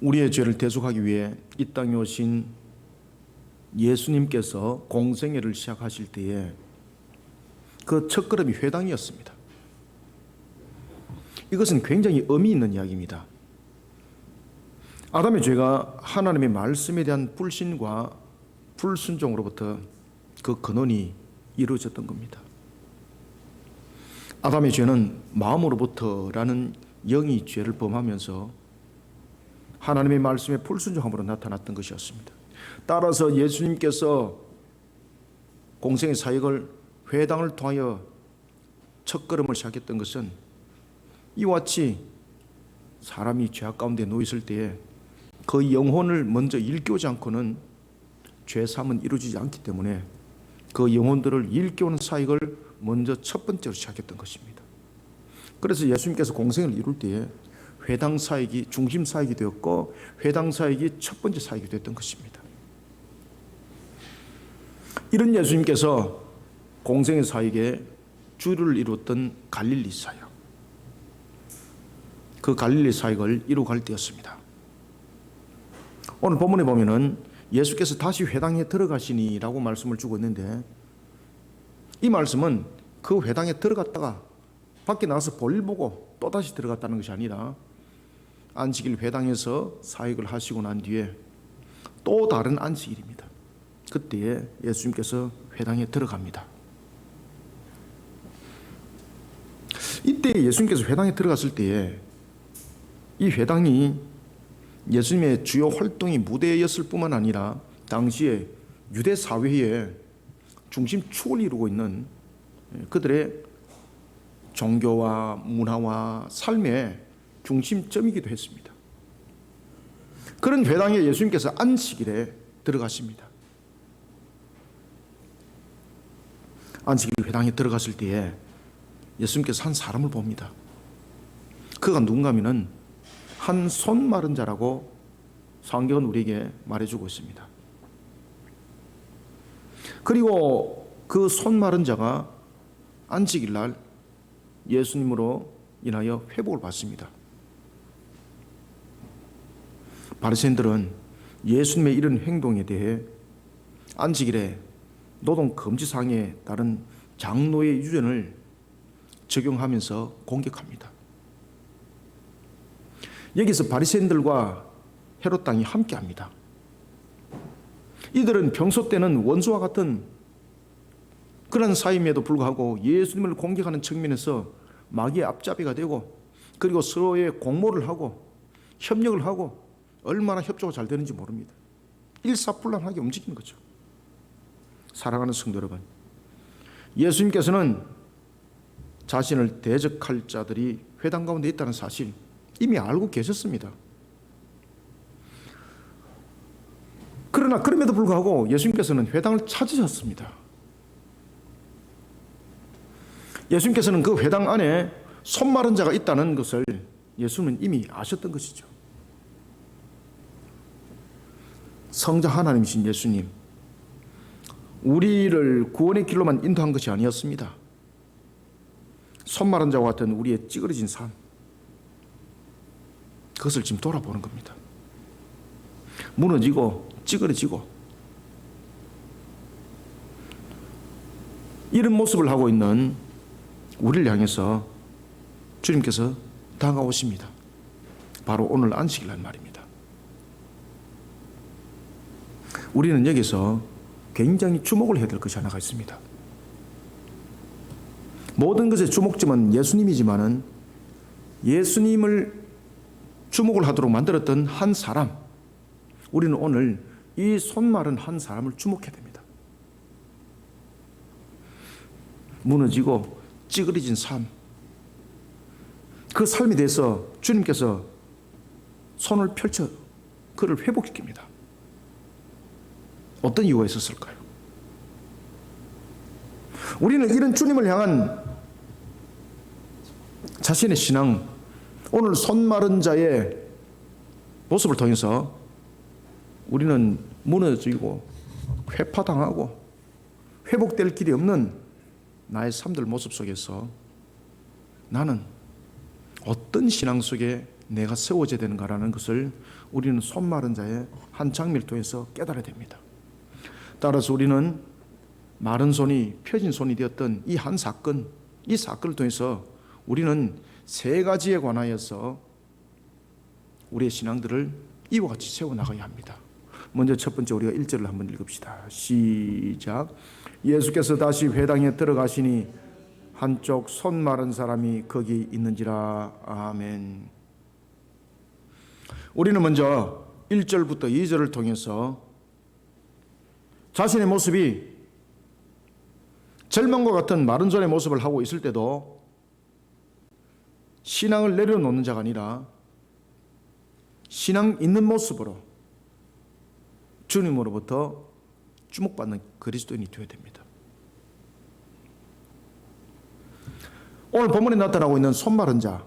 우리의 죄를 대속하기 위해 이 땅에 오신 예수님께서 공생애를 시작하실 때에 그 첫걸음이 회당이었습니다. 이것은 굉장히 의미 있는 이야기입니다. 아담의 죄가 하나님의 말씀에 대한 불신과 불순종으로부터 그 근원이 이루어졌던 겁니다. 아담의 죄는 마음으로부터라는 영이 죄를 범하면서 하나님의 말씀에 불순종함으로 나타났던 것이었습니다. 따라서 예수님께서 공생의 사역을 회당을 통하여 첫걸음을 시작했던 것은 이와 같이 사람이 죄악 가운데 놓였을 때에 그 영혼을 먼저 일깨우지 않고는 죄사함은 이루어지지 않기 때문에 그 영혼들을 일깨우는 사역을 먼저 첫 번째로 시작했던 것입니다. 그래서 예수님께서 공생을 이룰 때에 회당 사역이 중심 사역이 되었고 회당 사역이 첫 번째 사역이 됐던 것입니다. 이런 예수님께서 공생의 사역에 주를 이루었던 갈릴리 사역, 그 갈릴리 사역을 이루어갈 때였습니다. 오늘 본문에 보면은 예수께서 다시 회당에 들어가시니라고 말씀을 주고 있는데, 이 말씀은 그 회당에 들어갔다가 밖에 나가서 볼일 보고 또다시 들어갔다는 것이 아니라 안식일 회당에서 사역을 하시고 난 뒤에 또 다른 안식일입니다. 그때에 예수님께서 회당에 들어갑니다. 이때 예수님께서 회당에 들어갔을 때에 이 회당이 예수님의 주요 활동이 무대였을 뿐만 아니라 당시에 유대 사회의 중심축을 이루고 있는 그들의 종교와 문화와 삶의 중심점이기도 했습니다. 그런 회당에 예수님께서 안식일에 들어가십니다. 안식일 회당에 들어갔을 때에 예수님께서 한 사람을 봅니다. 그가 누군가 하면은 한 손 마른 자라고 성경은 우리에게 말해주고 있습니다. 그리고 그 손 마른 자가 안식일 날 예수님으로 인하여 회복을 받습니다. 바리새인들은 예수님의 이런 행동에 대해 안식일에 노동 금지사항에 따른 장로의 유전을 적용하면서 공격합니다. 여기서 바리새인들과 헤롯 당이 함께합니다. 이들은 평소 때는 원수와 같은 그런 사이임에도 불구하고 예수님을 공격하는 측면에서 마귀의 앞잡이가 되고, 그리고 서로의 공모를 하고 협력을 하고 얼마나 협조가 잘 되는지 모릅니다. 일사불란하게 움직이는 거죠. 사랑하는 성도 여러분, 예수님께서는 자신을 대적할 자들이 회당 가운데 있다는 사실 이미 알고 계셨습니다. 그러나 그럼에도 불구하고 예수님께서는 회당을 찾으셨습니다. 예수님께서는 그 회당 안에 손 마른 자가 있다는 것을 예수님은 이미 아셨던 것이죠. 성자 하나님이신 예수님, 우리를 구원의 길로만 인도한 것이 아니었습니다. 손 마른 자와 같은 우리의 찌그러진 삶, 그것을 지금 돌아보는 겁니다. 무너지고 찌그러지고 이런 모습을 하고 있는 우리를 향해서 주님께서 다가오십니다. 바로 오늘 안식일 날 말입니다. 우리는 여기서 굉장히 주목을 해야 될 것이 하나가 있습니다. 모든 것의 주목점은 예수님이지만은 예수님을 주목을 하도록 만들었던 한 사람, 우리는 오늘 이 손 마른 한 사람을 주목해야 됩니다. 무너지고 찌그러진 삶, 그 삶에 대해서 주님께서 손을 펼쳐 그를 회복시킵니다. 어떤 이유가 있었을까요? 우리는 이런 주님을 향한 자신의 신앙, 오늘 손 마른 자의 모습을 통해서 우리는 무너지고 회파당하고 회복될 길이 없는 나의 삶들 모습 속에서 나는 어떤 신앙 속에 내가 세워져야 되는가라는 것을 우리는 손 마른 자의 한 장면을 통해서 깨달아야 됩니다. 따라서 우리는 마른 손이 펴진 손이 되었던 이 한 사건, 이 사건을 통해서 우리는 세 가지에 관하여서 우리의 신앙들을 이와 같이 세워나가야 합니다. 먼저 첫 번째 우리가 1절을 한번 읽읍시다. 시작. 예수께서 다시 회당에 들어가시니 한쪽 손 마른 사람이 거기 있는지라. 아멘. 우리는 먼저 1절부터 2절을 통해서 자신의 모습이 절망과 같은 마른 손의 모습을 하고 있을 때도 신앙을 내려놓는 자가 아니라 신앙 있는 모습으로 주님으로부터 주목받는 그리스도인이 되어야 됩니다. 오늘 본문에 나타나고 있는 손 마른 자,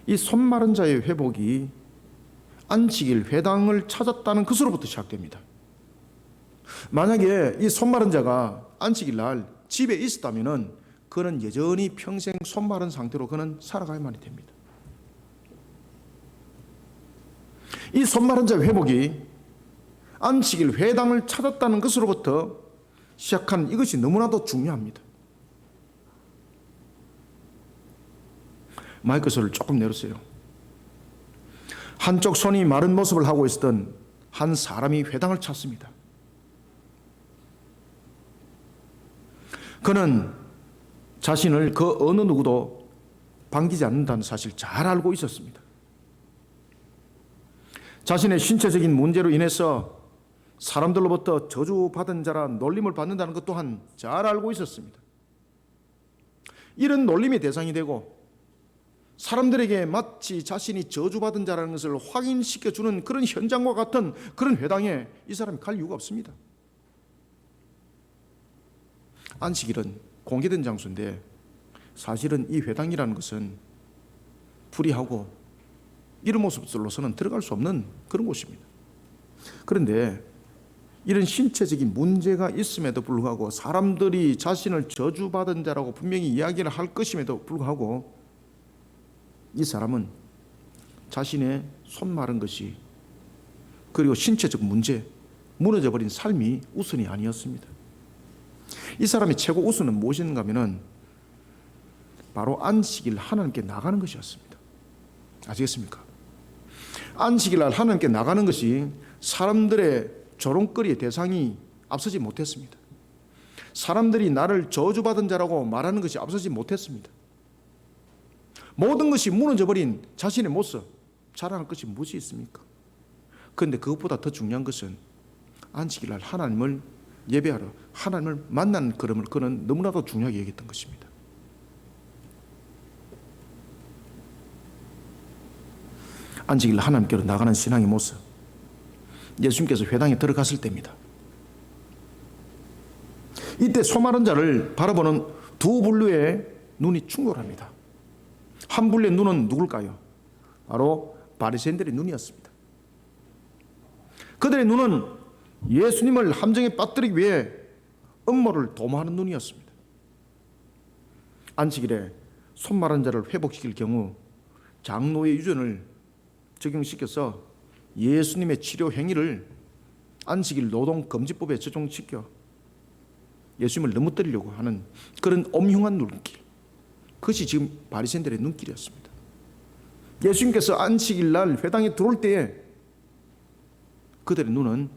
이 손 마른 자의 회복이 안식일 회당을 찾았다는 것으로부터 시작됩니다. 만약에 이 손 마른 자가 안식일 날 집에 있었다면 그는 여전히 평생 손 마른 상태로 그는 살아가야만 됩니다. 이 손 마른 자의 회복이 안식일 회당을 찾았다는 것으로부터 시작한 이것이 너무나도 중요합니다. 마이크 소리를 조금 내렸어요. 한쪽 손이 마른 모습을 하고 있었던 한 사람이 회당을 찾습니다. 그는 자신을 그 어느 누구도 반기지 않는다는 사실을 잘 알고 있었습니다. 자신의 신체적인 문제로 인해서 사람들로부터 저주받은 자라 놀림을 받는다는 것 또한 잘 알고 있었습니다. 이런 놀림의 대상이 되고 사람들에게 마치 자신이 저주받은 자라는 것을 확인시켜주는 그런 현장과 같은 그런 회당에 이 사람이 갈 이유가 없습니다. 안식일은 공개된 장소인데 사실은 이 회당이라는 것은 불의하고 이런 모습으로서는 들어갈 수 없는 그런 곳입니다. 그런데 이런 신체적인 문제가 있음에도 불구하고 사람들이 자신을 저주받은 자라고 분명히 이야기를 할 것임에도 불구하고 이 사람은 자신의 손 마른 것이 그리고 신체적 문제, 무너져버린 삶이 우선이 아니었습니다. 이 사람의 최고 우선은 무엇인가 하면 바로 안식일 하나님께 나가는 것이었습니다. 아시겠습니까? 안식일 날 하나님께 나가는 것이 사람들의 조롱거리의 대상이 앞서지 못했습니다. 사람들이 나를 저주받은 자라고 말하는 것이 앞서지 못했습니다. 모든 것이 무너져버린 자신의 모습 자랑할 것이 무엇이 있습니까? 그런데 그것보다 더 중요한 것은 안식일 날 하나님을 예배하러 하나님을 만나는 걸음을 그는 너무나도 중요하게 여겼던 것입니다. 안식일 날 하나님께로 나가는 신앙의 모습, 예수님께서 회당에 들어갔을 때입니다. 이때 소마른 자를 바라보는 두 분류의 눈이 충돌합니다. 한 분류의 눈은 누굴까요? 바로 바리새인들의 눈이었습니다. 그들의 눈은 예수님을 함정에 빠뜨리기 위해 음모를 도모하는 눈이었습니다. 안식일에 손 마른 자를 회복시킬 경우 장로의 유전을 적용시켜서 예수님의 치료 행위를 안식일 노동금지법에 적용시켜 예수님을 넘어뜨리려고 하는 그런 엄흉한 눈길, 그것이 지금 바리새인들의 눈길이었습니다. 예수님께서 안식일 날 회당에 들어올 때에 그들의 눈은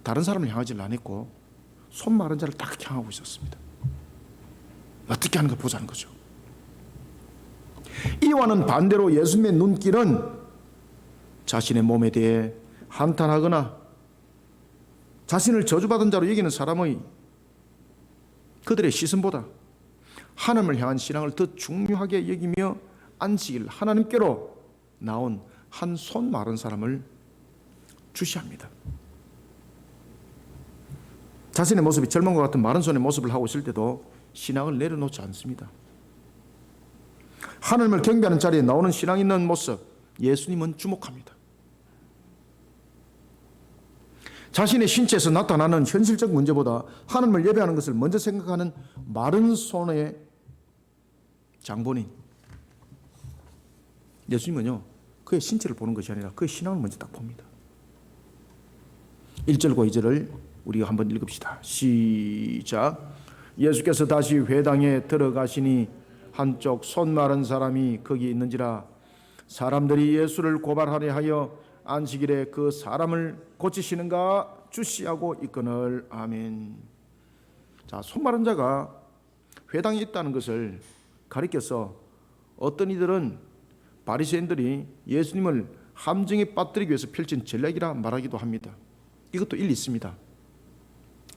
다른 사람을 향하지 않았고 손 마른 자를 딱 향하고 있었습니다. 어떻게 하는가 보자는 거죠. 이와는 반대로 예수님의 눈길은 자신의 몸에 대해 한탄하거나 자신을 저주받은 자로 여기는 사람의 그들의 시선보다 하나님을 향한 신앙을 더 중요하게 여기며 안식일 하나님께로 나온 한 손 마른 사람을 주시합니다. 자신의 모습이 절망과 같은 마른 손의 모습을 하고 있을 때도 신앙을 내려놓지 않습니다. 하나님을 경배하는 자리에 나오는 신앙 있는 모습, 예수님은 주목합니다. 자신의 신체에서 나타나는 현실적 문제보다 하나님을 예배하는 것을 먼저 생각하는 마른 손의 장본인, 예수님은요, 그의 신체를 보는 것이 아니라 그의 신앙을 먼저 딱 봅니다. 1절과 2절을 우리가 한번 읽읍시다. 시작. 예수께서 다시 회당에 들어가시니 한쪽 손 마른 사람이 거기 있는지라. 사람들이 예수를 고발하려 하여 안식일에 그 사람을 고치시는가 주시하고 있거늘. 아멘. 자, 손 마른 자가 회당에 있다는 것을 가리켜서 어떤 이들은 바리새인들이 예수님을 함정에 빠뜨리기 위해서 펼친 전략이라 말하기도 합니다. 이것도 일리 있습니다.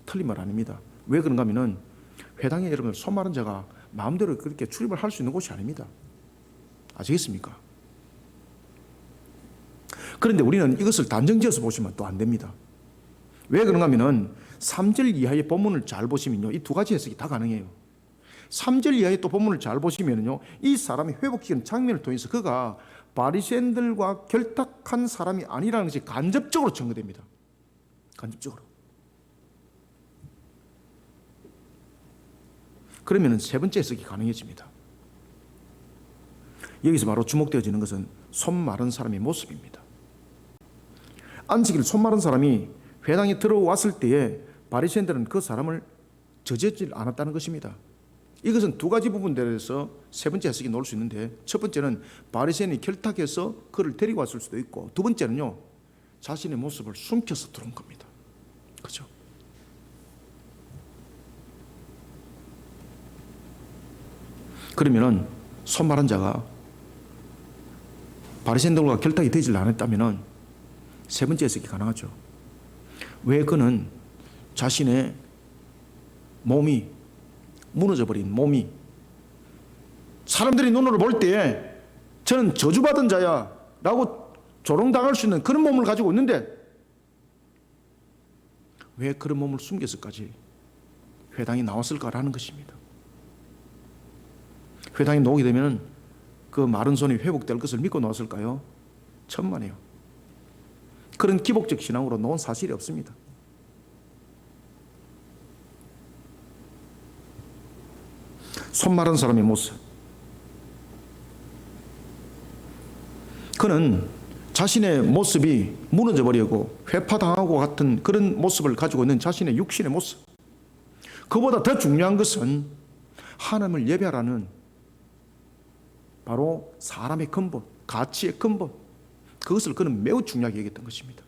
틀린 말 아닙니다. 왜 그런가 하면은 회당에 여러분 손 마른 자가 마음대로 그렇게 출입을 할 수 있는 곳이 아닙니다. 아시겠습니까? 그런데 우리는 이것을 단정지어서 보시면 또 안 됩니다. 왜 그런가 하면은 3절 이하의 본문을 잘 보시면요, 이 두 가지 해석이 다 가능해요. 3절 이하의 또 본문을 잘 보시면요, 이 사람이 회복시키는 장면을 통해서 그가 바리새인들과 결탁한 사람이 아니라는 것이 간접적으로 증거됩니다. 간접적으로. 그러면 세 번째 해석이 가능해집니다. 여기서 바로 주목되어지는 것은 손 마른 사람의 모습입니다. 안식일 손 마른 사람이 회당에 들어왔을 때에 바리새인들은 그 사람을 저지하지 않았다는 것입니다. 이것은 두 가지 부분들에서 세 번째 해석이 나올 수 있는데, 첫 번째는 바리새인이 결탁해서 그를 데리고 왔을 수도 있고, 두 번째는요, 자신의 모습을 숨겨서 들어온 겁니다. 그렇죠? 그러면은 손 마른 자가 바리새인들과 결탁이 되질 않았다면은 세 번째 해석이 가능하죠. 왜 그는 자신의 몸이 무너져버린 몸이 사람들이 눈으로 볼 때에 저는 저주받은 자야 라고 조롱당할 수 있는 그런 몸을 가지고 있는데 왜 그런 몸을 숨겨서까지 회당에 나왔을까라는 것입니다. 회당에 나오게 되면 그 마른 손이 회복될 것을 믿고 나왔을까요? 천만에요. 그런 기복적 신앙으로 나온 사실이 없습니다. 손 마른 사람의 모습. 그는 자신의 모습이 무너져버리고 회파당하고 같은 그런 모습을 가지고 있는 자신의 육신의 모습. 그보다 더 중요한 것은 하나님을 예배하라는 바로 사람의 근본, 가치의 근본, 그것을 그는 매우 중요하게 여겼던 것입니다.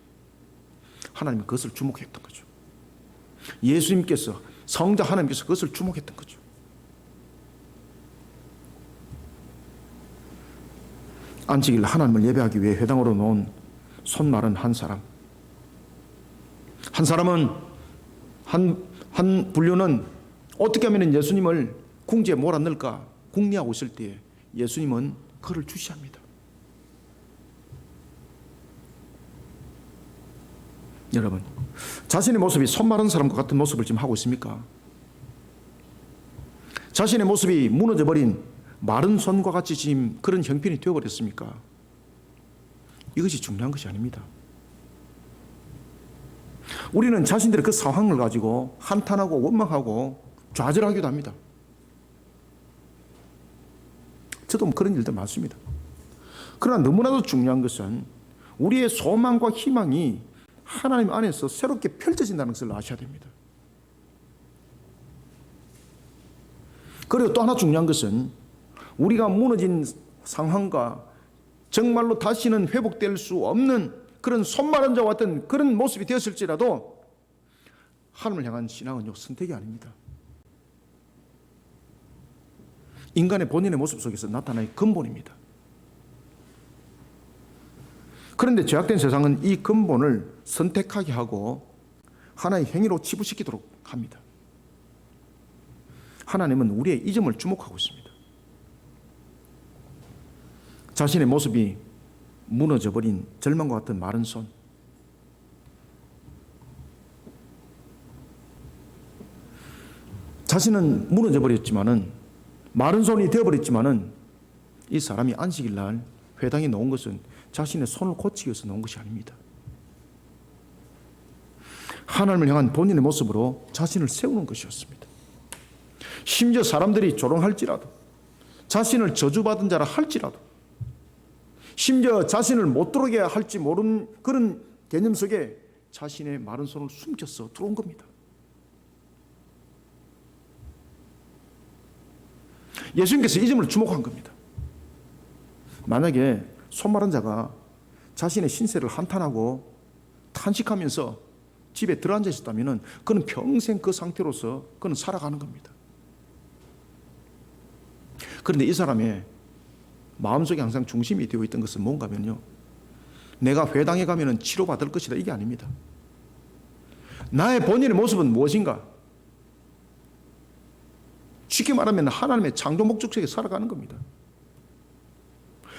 하나님은 그것을 주목했던 거죠. 예수님께서, 성자 하나님께서 그것을 주목했던 거죠. 안식일 하나님을 예배하기 위해 회당으로 놓은 손 마른 한 사람. 한 사람은, 한 분류는 어떻게 하면 예수님을 궁지에 몰아넣을까 궁리하고 있을 때에 예수님은 그를 주시합니다. 여러분, 자신의 모습이 손 마른 사람과 같은 모습을 지금 하고 있습니까? 자신의 모습이 무너져버린 마른 손과 같이 지금 그런 형편이 되어버렸습니까? 이것이 중요한 것이 아닙니다. 우리는 자신들의 그 상황을 가지고 한탄하고 원망하고 좌절하기도 합니다. 저도 그런 일들 많습니다. 그러나 너무나도 중요한 것은 우리의 소망과 희망이 하나님 안에서 새롭게 펼쳐진다는 것을 아셔야 됩니다. 그리고 또 하나 중요한 것은 우리가 무너진 상황과 정말로 다시는 회복될 수 없는 그런 손 마른 자와 같은 그런 모습이 되었을지라도 하나님을 향한 신앙은요, 선택이 아닙니다. 인간의 본인의 모습 속에서 나타나는 근본입니다. 그런데 죄악된 세상은 이 근본을 선택하게 하고 하나의 행위로 치부시키도록 합니다. 하나님은 우리의 이 점을 주목하고 있습니다. 자신의 모습이 무너져버린 절망과 같은 마른 손. 자신은 무너져버렸지만은, 마른 손이 되어버렸지만은, 이 사람이 안식일 날 회당에 놓은 것은 자신의 손을 고치기 위해서 놓은 것이 아닙니다. 하나님을 향한 본인의 모습으로 자신을 세우는 것이었습니다. 심지어 사람들이 조롱할지라도, 자신을 저주받은 자라 할지라도, 심지어 자신을 못 들어오게 할지 모르는 그런 개념 속에 자신의 마른 손을 숨겨서 들어온 겁니다. 예수님께서 이 점을 주목한 겁니다. 만약에 손 마른 자가 자신의 신세를 한탄하고 탄식하면서 집에 들어앉아 있었다면 그는 평생 그 상태로서 그는 살아가는 겁니다. 그런데 이 사람의 마음속에 항상 중심이 되어 있던 것은 뭔가면요, 내가 회당에 가면 치료받을 것이다, 이게 아닙니다. 나의 본인의 모습은 무엇인가? 쉽게 말하면 하나님의 창조 목적 속에 살아가는 겁니다.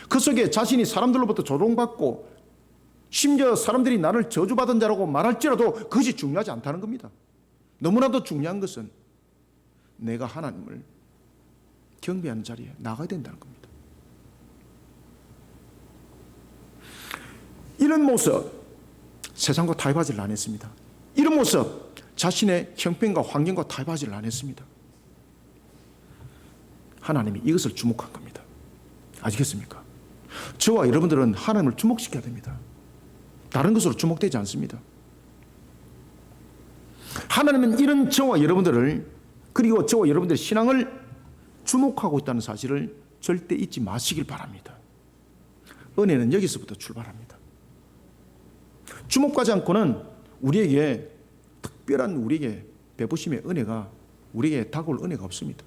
그 속에 자신이 사람들로부터 조롱받고 심지어 사람들이 나를 저주받은 자라고 말할지라도 그것이 중요하지 않다는 겁니다. 너무나도 중요한 것은 내가 하나님을 경배하는 자리에 나가야 된다는 겁니다. 이런 모습, 세상과 타협하지를 안 했습니다. 이런 모습, 자신의 형편과 환경과 타협하지를 안 했습니다. 하나님이 이것을 주목한 겁니다. 아시겠습니까? 저와 여러분들은 하나님을 주목시켜야 됩니다. 다른 것으로 주목되지 않습니다. 하나님은 이런 저와 여러분들을, 그리고 저와 여러분들의 신앙을 주목하고 있다는 사실을 절대 잊지 마시길 바랍니다. 은혜는 여기서부터 출발합니다. 주목하지 않고는 우리에게 특별한 우리에게 베푸심의 은혜가, 우리에게 다가올 은혜가 없습니다.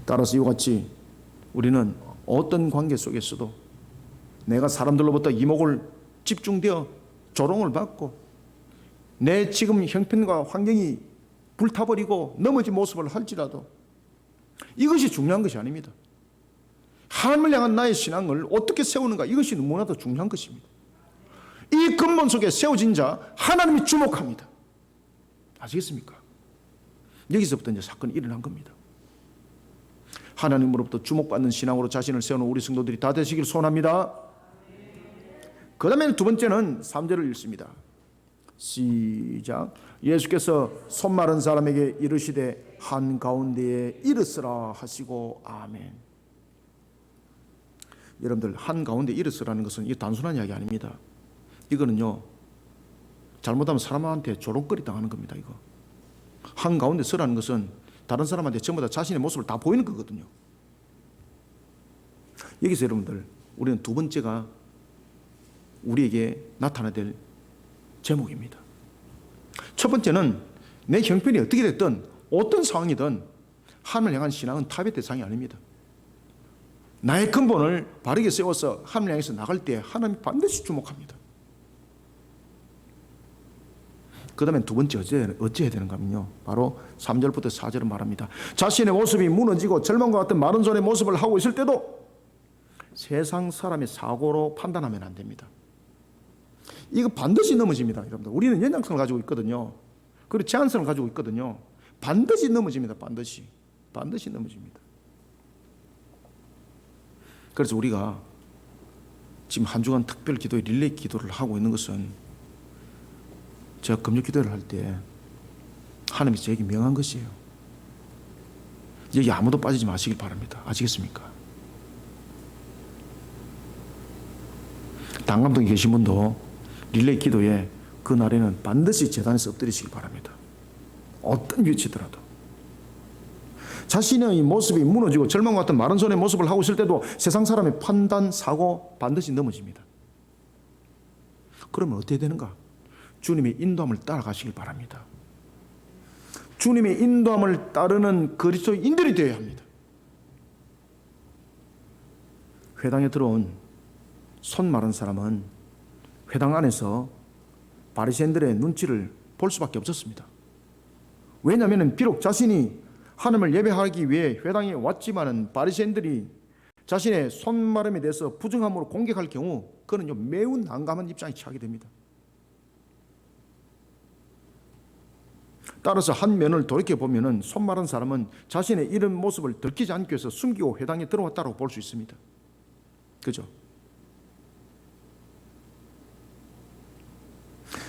따라서 이와 같이 우리는 어떤 관계 속에서도 내가 사람들로부터 이목을 집중되어 조롱을 받고 내 지금 형편과 환경이 불타버리고 넘어진 모습을 할지라도 이것이 중요한 것이 아닙니다. 하나님을 향한 나의 신앙을 어떻게 세우는가, 이것이 너무나도 중요한 것입니다. 이 근본 속에 세워진 자 하나님이 주목합니다. 아시겠습니까? 여기서부터 이제 사건이 일어난 겁니다. 하나님으로부터 주목받는 신앙으로 자신을 세우는 우리 성도들이 다 되시길 소원합니다. 그 다음에 두 번째는 3절을 읽습니다. 시작. 예수께서 손 마른 사람에게 이르시되 한가운데에 이르으라 하시고 아멘. 여러분들, 한가운데 이르으라는 것은 이 단순한 이야기 아닙니다. 이거는요, 잘못하면 사람한테 조롱거리 당하는 겁니다. 이거 한가운데 서라는 것은 다른 사람한테 전부 다 자신의 모습을 다 보이는 거거든요. 여기서 여러분들, 우리는 두 번째가 우리에게 나타나야 될 제목입니다. 첫 번째는 내 형편이 어떻게 됐든 어떤 상황이든 하나님을 향한 신앙은 타협의 대상이 아닙니다. 나의 근본을 바르게 세워서 하나님을 향해서 나갈 때 하나님이 반드시 주목합니다. 그 다음에 두 번째 어찌해야 되는가 하면요, 바로 3절부터 4절은 말합니다. 자신의 모습이 무너지고 절망과 같은 마른 손의 모습을 하고 있을 때도 세상 사람의 사고로 판단하면 안 됩니다. 이거 반드시 넘어집니다. 여러분들, 우리는 연약성을 가지고 있거든요. 그리고 제한성을 가지고 있거든요. 반드시 넘어집니다. 반드시 넘어집니다. 그래서 우리가 지금 한 주간 특별 기도의 릴레이 기도를 하고 있는 것은, 제가 금요 기도를 할 때 하나님이 저에게 명한 것이에요. 여기 아무도 빠지지 마시길 바랍니다. 아시겠습니까? 당감동에 계신 분도 릴레이 기도에 그 날에는 반드시 제단에서 엎드리시기 바랍니다. 어떤 위치더라도. 자신의 모습이 무너지고 절망과 같은 마른 손의 모습을 하고 있을 때도 세상 사람의 판단, 사고 반드시 넘어집니다. 그러면 어떻게 되는가? 주님의 인도함을 따라가시길 바랍니다. 주님의 인도함을 따르는 그리스도인들이 되어야 합니다. 회당에 들어온 손 마른 사람은 회당 안에서 바리새인들의 눈치를 볼 수밖에 없었습니다. 왜냐하면 비록 자신이 하나님을 예배하기 위해 회당에 왔지만은 바리새인들이 자신의 손마름에 대해서 부정함으로 공격할 경우 그는요 매우 난감한 입장에 처하게 됩니다. 따라서 한 면을 돌이켜 보면은 손 마른 사람은 자신의 이런 모습을 들키지 않기 위해서 숨기고 회당에 들어왔다고 볼 수 있습니다. 그죠?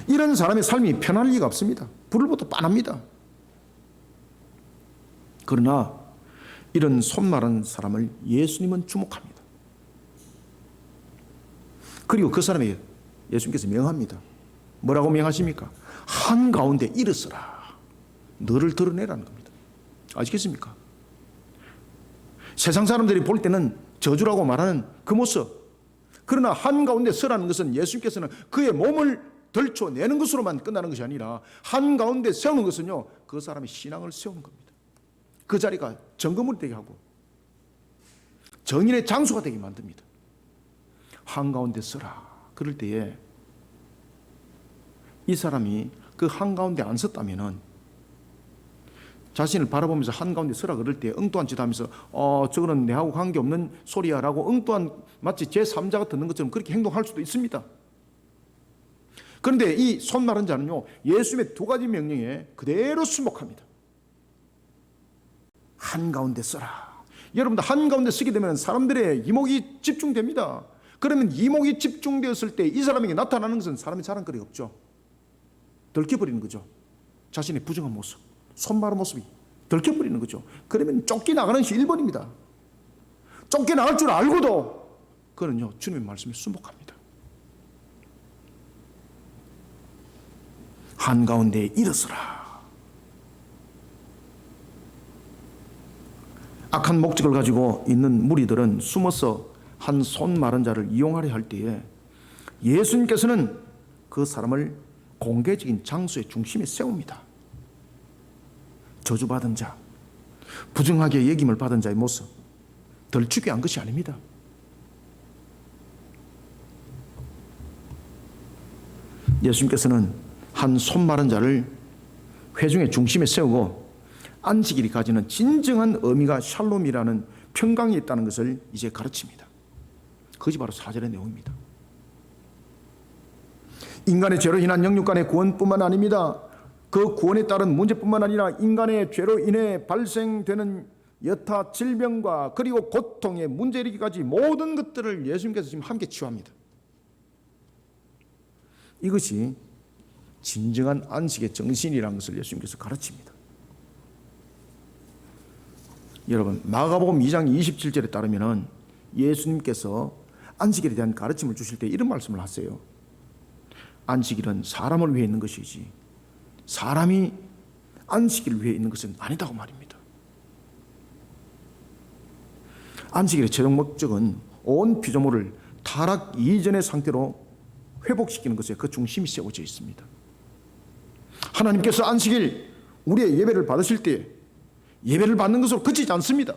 이런 사람의 삶이 편할 리가 없습니다. 불을보다 빤합니다. 그러나 이런 손 마른 사람을 예수님은 주목합니다. 그리고 그 사람에게 예수님께서 명합니다. 뭐라고 명하십니까? 한가운데 일어서라. 너를 드러내라는 겁니다. 아시겠습니까? 세상 사람들이 볼 때는 저주라고 말하는 그 모습, 그러나 한가운데 서라는 것은 예수님께서는 그의 몸을 들춰내는 것으로만 끝나는 것이 아니라 한가운데 세우는 것은요, 그 사람의 신앙을 세우는 겁니다. 그 자리가 정금물이 되게 하고 정인의 장소가 되게 만듭니다. 한가운데 서라. 그럴 때에 이 사람이 그 한가운데 안 섰다면은 자신을 바라보면서 한가운데 서라 그럴 때 엉뚱한 짓 하면서 저거는 내하고 관계없는 소리야 라고 엉뚱한 마치 제3자가 듣는 것처럼 그렇게 행동할 수도 있습니다. 그런데 이 손 마른 자는요, 예수님의 두 가지 명령에 그대로 순복합니다. 한가운데 서라. 여러분들 한가운데 서게 되면 사람들의 이목이 집중됩니다. 그러면 이목이 집중되었을 때 이 사람에게 나타나는 것은 사람의 자랑거리 없죠. 들켜버리는 거죠. 자신의 부정한 모습, 손 마른 모습이 들켜버리는 거죠. 그러면 쫓겨나가는 것이 1번입니다. 쫓겨나갈 줄 알고도 그는요, 주님의 말씀에 순복합니다. 한가운데 일어서라. 악한 목적을 가지고 있는 무리들은 숨어서 한 손 마른 자를 이용하려 할 때에 예수님께서는 그 사람을 공개적인 장소의 중심에 세웁니다. 저주받은 자, 부정하게 여김을 받은 자의 모습, 덜추게 한 것이 아닙니다. 예수님께서는 한 손 마른 자를 회중의 중심에 세우고 안식일이 가지는 진정한 의미가 샬롬이라는 평강이 있다는 것을 이제 가르칩니다. 그것이 바로 4절의 내용입니다. 인간의 죄로 인한 영육간의 구원뿐만 아닙니다. 그 구원에 따른 문제뿐만 아니라 인간의 죄로 인해 발생되는 여타 질병과 그리고 고통의 문제 이르기까지 모든 것들을 예수님께서 지금 함께 치유합니다. 이것이 진정한 안식의 정신이라는 것을 예수님께서 가르칩니다. 여러분, 마가복음 2장 27절에 따르면 예수님께서 안식일에 대한 가르침을 주실 때 이런 말씀을 하세요. 안식일은 사람을 위해 있는 것이지 사람이 안식일을 위해 있는 것은 아니다고 말입니다. 안식일의 최종 목적은 온 피조물을 타락 이전의 상태로 회복시키는 것에 그 중심이 세워져 있습니다. 하나님께서 안식일 우리의 예배를 받으실 때 예배를 받는 것으로 그치지 않습니다.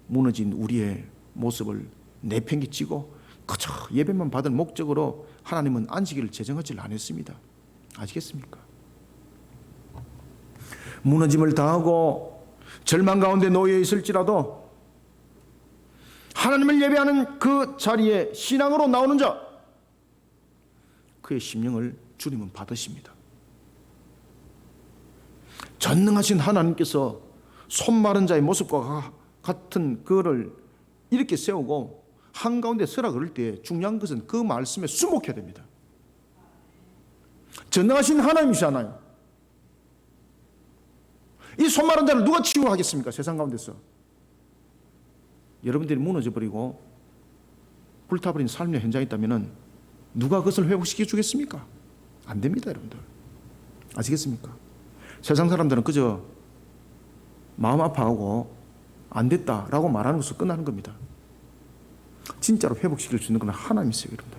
무너진 우리의 모습을 내팽개치고 그저 예배만 받을 목적으로 하나님은 안식일을 제정하지 않았습니다. 아시겠습니까? 무너짐을 당하고 절망 가운데 놓여 있을지라도 하나님을 예배하는 그 자리에 신앙으로 나오는 자, 그의 심령을 주님은 받으십니다. 전능하신 하나님께서 손 마른 자의 모습과 같은 그를 이렇게 세우고 한가운데 서라 그럴 때 중요한 것은 그 말씀에 순복해야 됩니다. 전능하신 하나님이시잖아요. 이 손 마른 자를 누가 치유하겠습니까? 세상 가운데서. 여러분들이 무너져버리고 불타버린 삶의 현장에 있다면 누가 그것을 회복시켜 주겠습니까? 안 됩니다, 여러분들. 아시겠습니까? 세상 사람들은 그저 마음 아파하고 안 됐다라고 말하는 것으로 끝나는 겁니다. 진짜로 회복시킬 수 있는 건 하나님이세요, 여러분들.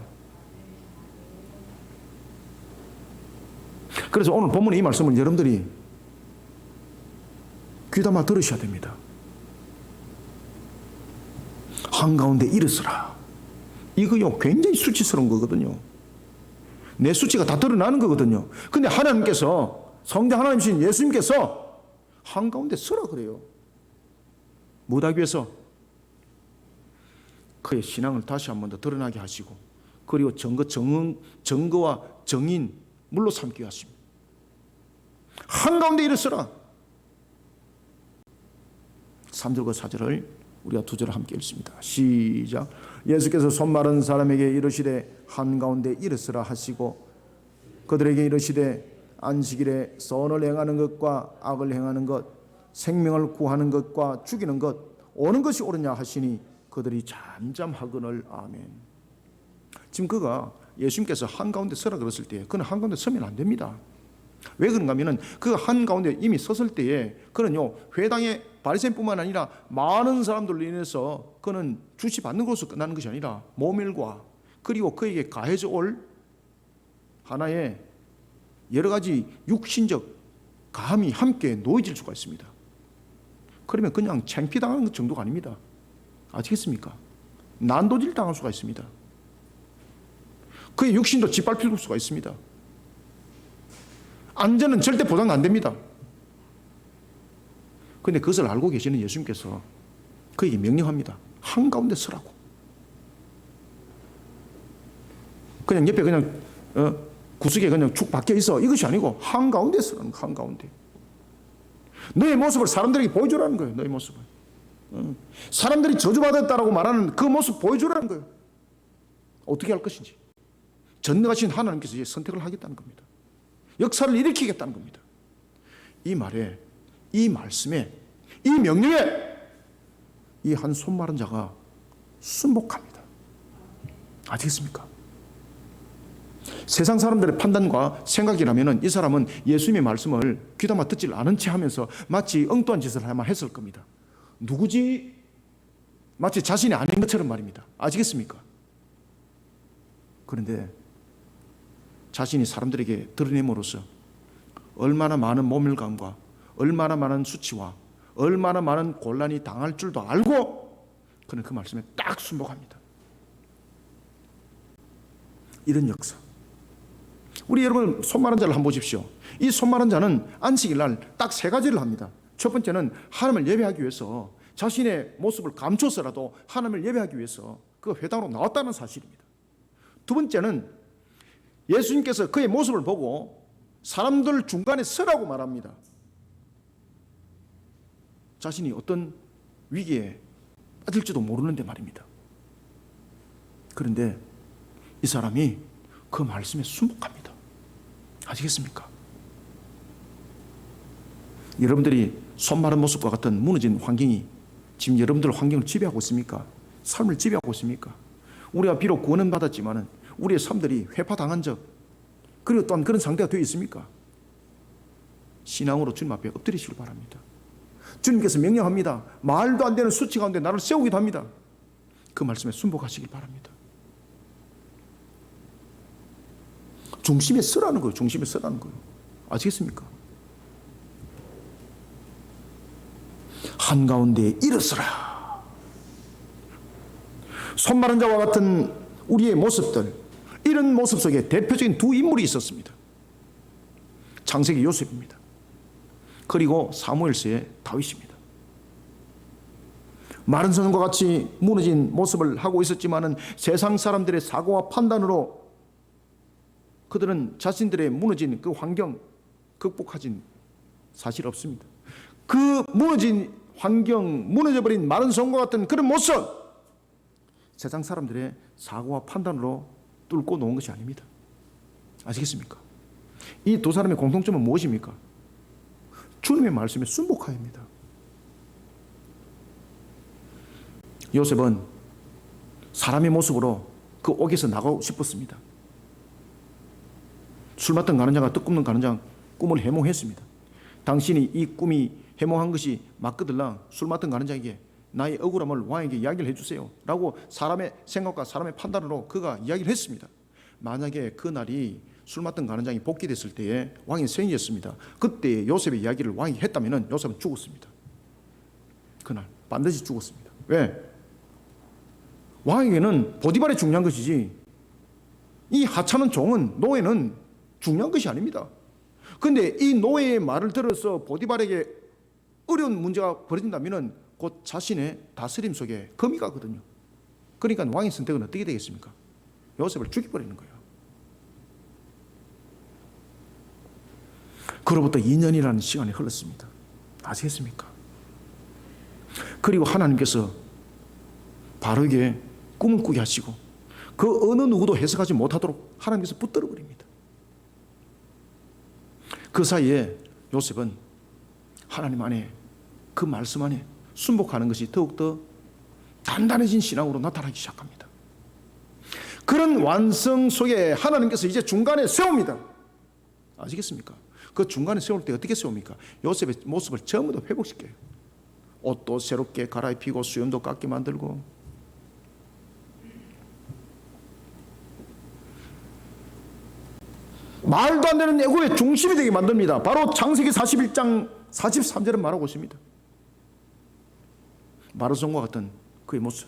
그래서 오늘 본문의 이 말씀을 여러분들이 귀담아 들으셔야 됩니다. 한가운데 일어서라. 이거요, 굉장히 수치스러운 거거든요. 내 수치가 다 드러나는 거거든요. 근데 하나님께서, 성자 하나님이신 예수님께서 한가운데 서라 그래요. 뭐하기 위해서? 그의 신앙을 다시 한 번 더 드러나게 하시고, 그리고 증거와 정인 물로 삼기 위하십니다. 한가운데 일어서라. 3절과 4절을 우리가 두 절을 함께 읽습니다. 시작. 예수께서 손 마른 사람에게 이르시되 한가운데 일어서라 하시고 그들에게 이르시되 안식일에 선을 행하는 것과 악을 행하는 것, 생명을 구하는 것과 죽이는 것 어느 것이 옳으냐 하시니 그들이 잠잠하거늘. 아멘. 지금 그가 예수님께서 한가운데 서라 그랬을 때 그는 한가운데 서면 안 됩니다. 왜 그런가 하면은 그 한가운데 이미 섰을 때에 그는요 회당의 바리새인뿐만 아니라 많은 사람들로 인해서 그는 주시받는 것으로 끝나는 것이 아니라 모멸과 그리고 그에게 가해져 올 하나의 여러 가지 육신적 감이 함께 놓여질 수가 있습니다. 그러면 그냥 창피당하는 정도가 아닙니다. 아시겠습니까? 난도질 당할 수가 있습니다. 그의 육신도 짓밟힐 수가 있습니다. 안전은 절대 보장 안 됩니다. 그런데 그것을 알고 계시는 예수님께서 그에게 명령합니다. 한가운데 서라고. 그냥 옆에 그냥 구석에 그냥 축 박혀 있어 이것이 아니고 한가운데 서라는 거예요. 한가운데. 너의 모습을 사람들에게 보여주라는 거예요. 너의 모습을. 사람들이 저주받았다라고 말하는 그 모습 보여주라는 거예요. 어떻게 할 것인지. 전능하신 하나님께서 이제 선택을 하겠다는 겁니다. 역사를 일으키겠다는 겁니다. 이 말에, 이 말씀에, 이 명령에 이 한 손 마른 자가 순복합니다. 아시겠습니까? 세상 사람들의 판단과 생각이라면 이 사람은 예수님의 말씀을 귀담아 듣질 않은 채 하면서 마치 엉뚱한 짓을 하면 했을 겁니다. 누구지? 마치 자신이 아닌 것처럼 말입니다. 아시겠습니까? 그런데 자신이 사람들에게 드러냄으로써 얼마나 많은 모멸감과 얼마나 많은 수치와 얼마나 많은 곤란이 당할 줄도 알고 그는 그 말씀에 딱 순복합니다. 이런 역사. 우리 여러분 손 마른 자를 한번 보십시오. 이 손 마른 자는 안식일 날 딱 세 가지를 합니다. 첫 번째는 하나님을 예배하기 위해서 자신의 모습을 감춰서라도 하나님을 예배하기 위해서 그 회당으로 나왔다는 사실입니다. 두 번째는 예수님께서 그의 모습을 보고 사람들 중간에 서라고 말합니다. 자신이 어떤 위기에 빠질지도 모르는데 말입니다. 그런데 이 사람이 그 말씀에 순복합니다. 아시겠습니까? 여러분들이 손 마른 모습과 같은 무너진 환경이 지금 여러분들 환경을 지배하고 있습니까? 삶을 지배하고 있습니까? 우리가 비록 구원은 받았지만 우리의 삶들이 회파당한 적 그리고 또한 그런 상태가 되어 있습니까? 신앙으로 주님 앞에 엎드리시길 바랍니다. 주님께서 명령합니다. 말도 안 되는 수치 가운데 나를 세우기도 합니다. 그 말씀에 순복하시길 바랍니다. 중심에 서라는 거예요. 중심에 서라는 거예요. 아시겠습니까? 한가운데 일어서라. 손 마른 자와 같은 우리의 모습들, 이런 모습 속에 대표적인 두 인물이 있었습니다. 창세기 요셉입니다. 그리고 사무엘서의 다윗입니다. 마른 선과 같이 무너진 모습을 하고 있었지만은 세상 사람들의 사고와 판단으로 그들은 자신들의 무너진 그 환경 극복하진 사실 없습니다. 그 무너진 환경, 무너져버린 마른 성과 같은 그런 모습, 세상 사람들의 사고와 판단으로 뚫고 놓은 것이 아닙니다. 아시겠습니까? 이 두 사람의 공통점은 무엇입니까? 주님의 말씀에 순복하여입니다. 요셉은 사람의 모습으로 그 옥에서 나가고 싶었습니다. 술 맡던 가늠자가 떡 굽는 가늠장 꿈을 해몽했습니다. 당신이 이 꿈이 해몽한 것이 맞거들라 술 맡던 가늠장에게 나의 억울함을 왕에게 이야기를 해주세요 라고 사람의 생각과 사람의 판단으로 그가 이야기를 했습니다. 만약에 그날이 술 맡던 가늠장이 복귀됐을 때에 왕이 생일이었습니다. 그때 요셉의 이야기를 왕이 했다면 요셉은 죽었습니다. 그날 반드시 죽었습니다. 왜? 왕에게는 보디발이 중요한 것이지 이 하찮은 종은, 노예는 중요한 것이 아닙니다. 그런데 이 노예의 말을 들어서 보디발에게 어려운 문제가 벌어진다면 곧 자신의 다스림 속에 금이 가거든요. 그러니까 왕의 선택은 어떻게 되겠습니까? 요셉을 죽여버리는 거예요. 그로부터 2년이라는 시간이 흘렀습니다. 아시겠습니까? 그리고 하나님께서 바로에게 꿈을 꾸게 하시고 그 어느 누구도 해석하지 못하도록 하나님께서 붙들어 버립니다. 그 사이에 요셉은 하나님 안에 그 말씀 안에 순복하는 것이 더욱더 단단해진 신앙으로 나타나기 시작합니다. 그런 완성 속에 하나님께서 이제 중간에 세웁니다. 아시겠습니까? 그 중간에 세울 때 어떻게 세웁니까? 요셉의 모습을 전부 다 회복시켜요. 옷도 새롭게 갈아입히고 수염도 깎게 만들고, 말도 안 되는 애고의 중심이 되게 만듭니다. 바로 창세기 41장 43절은 말하고 있습니다. 마르손과 같은 그의 모습,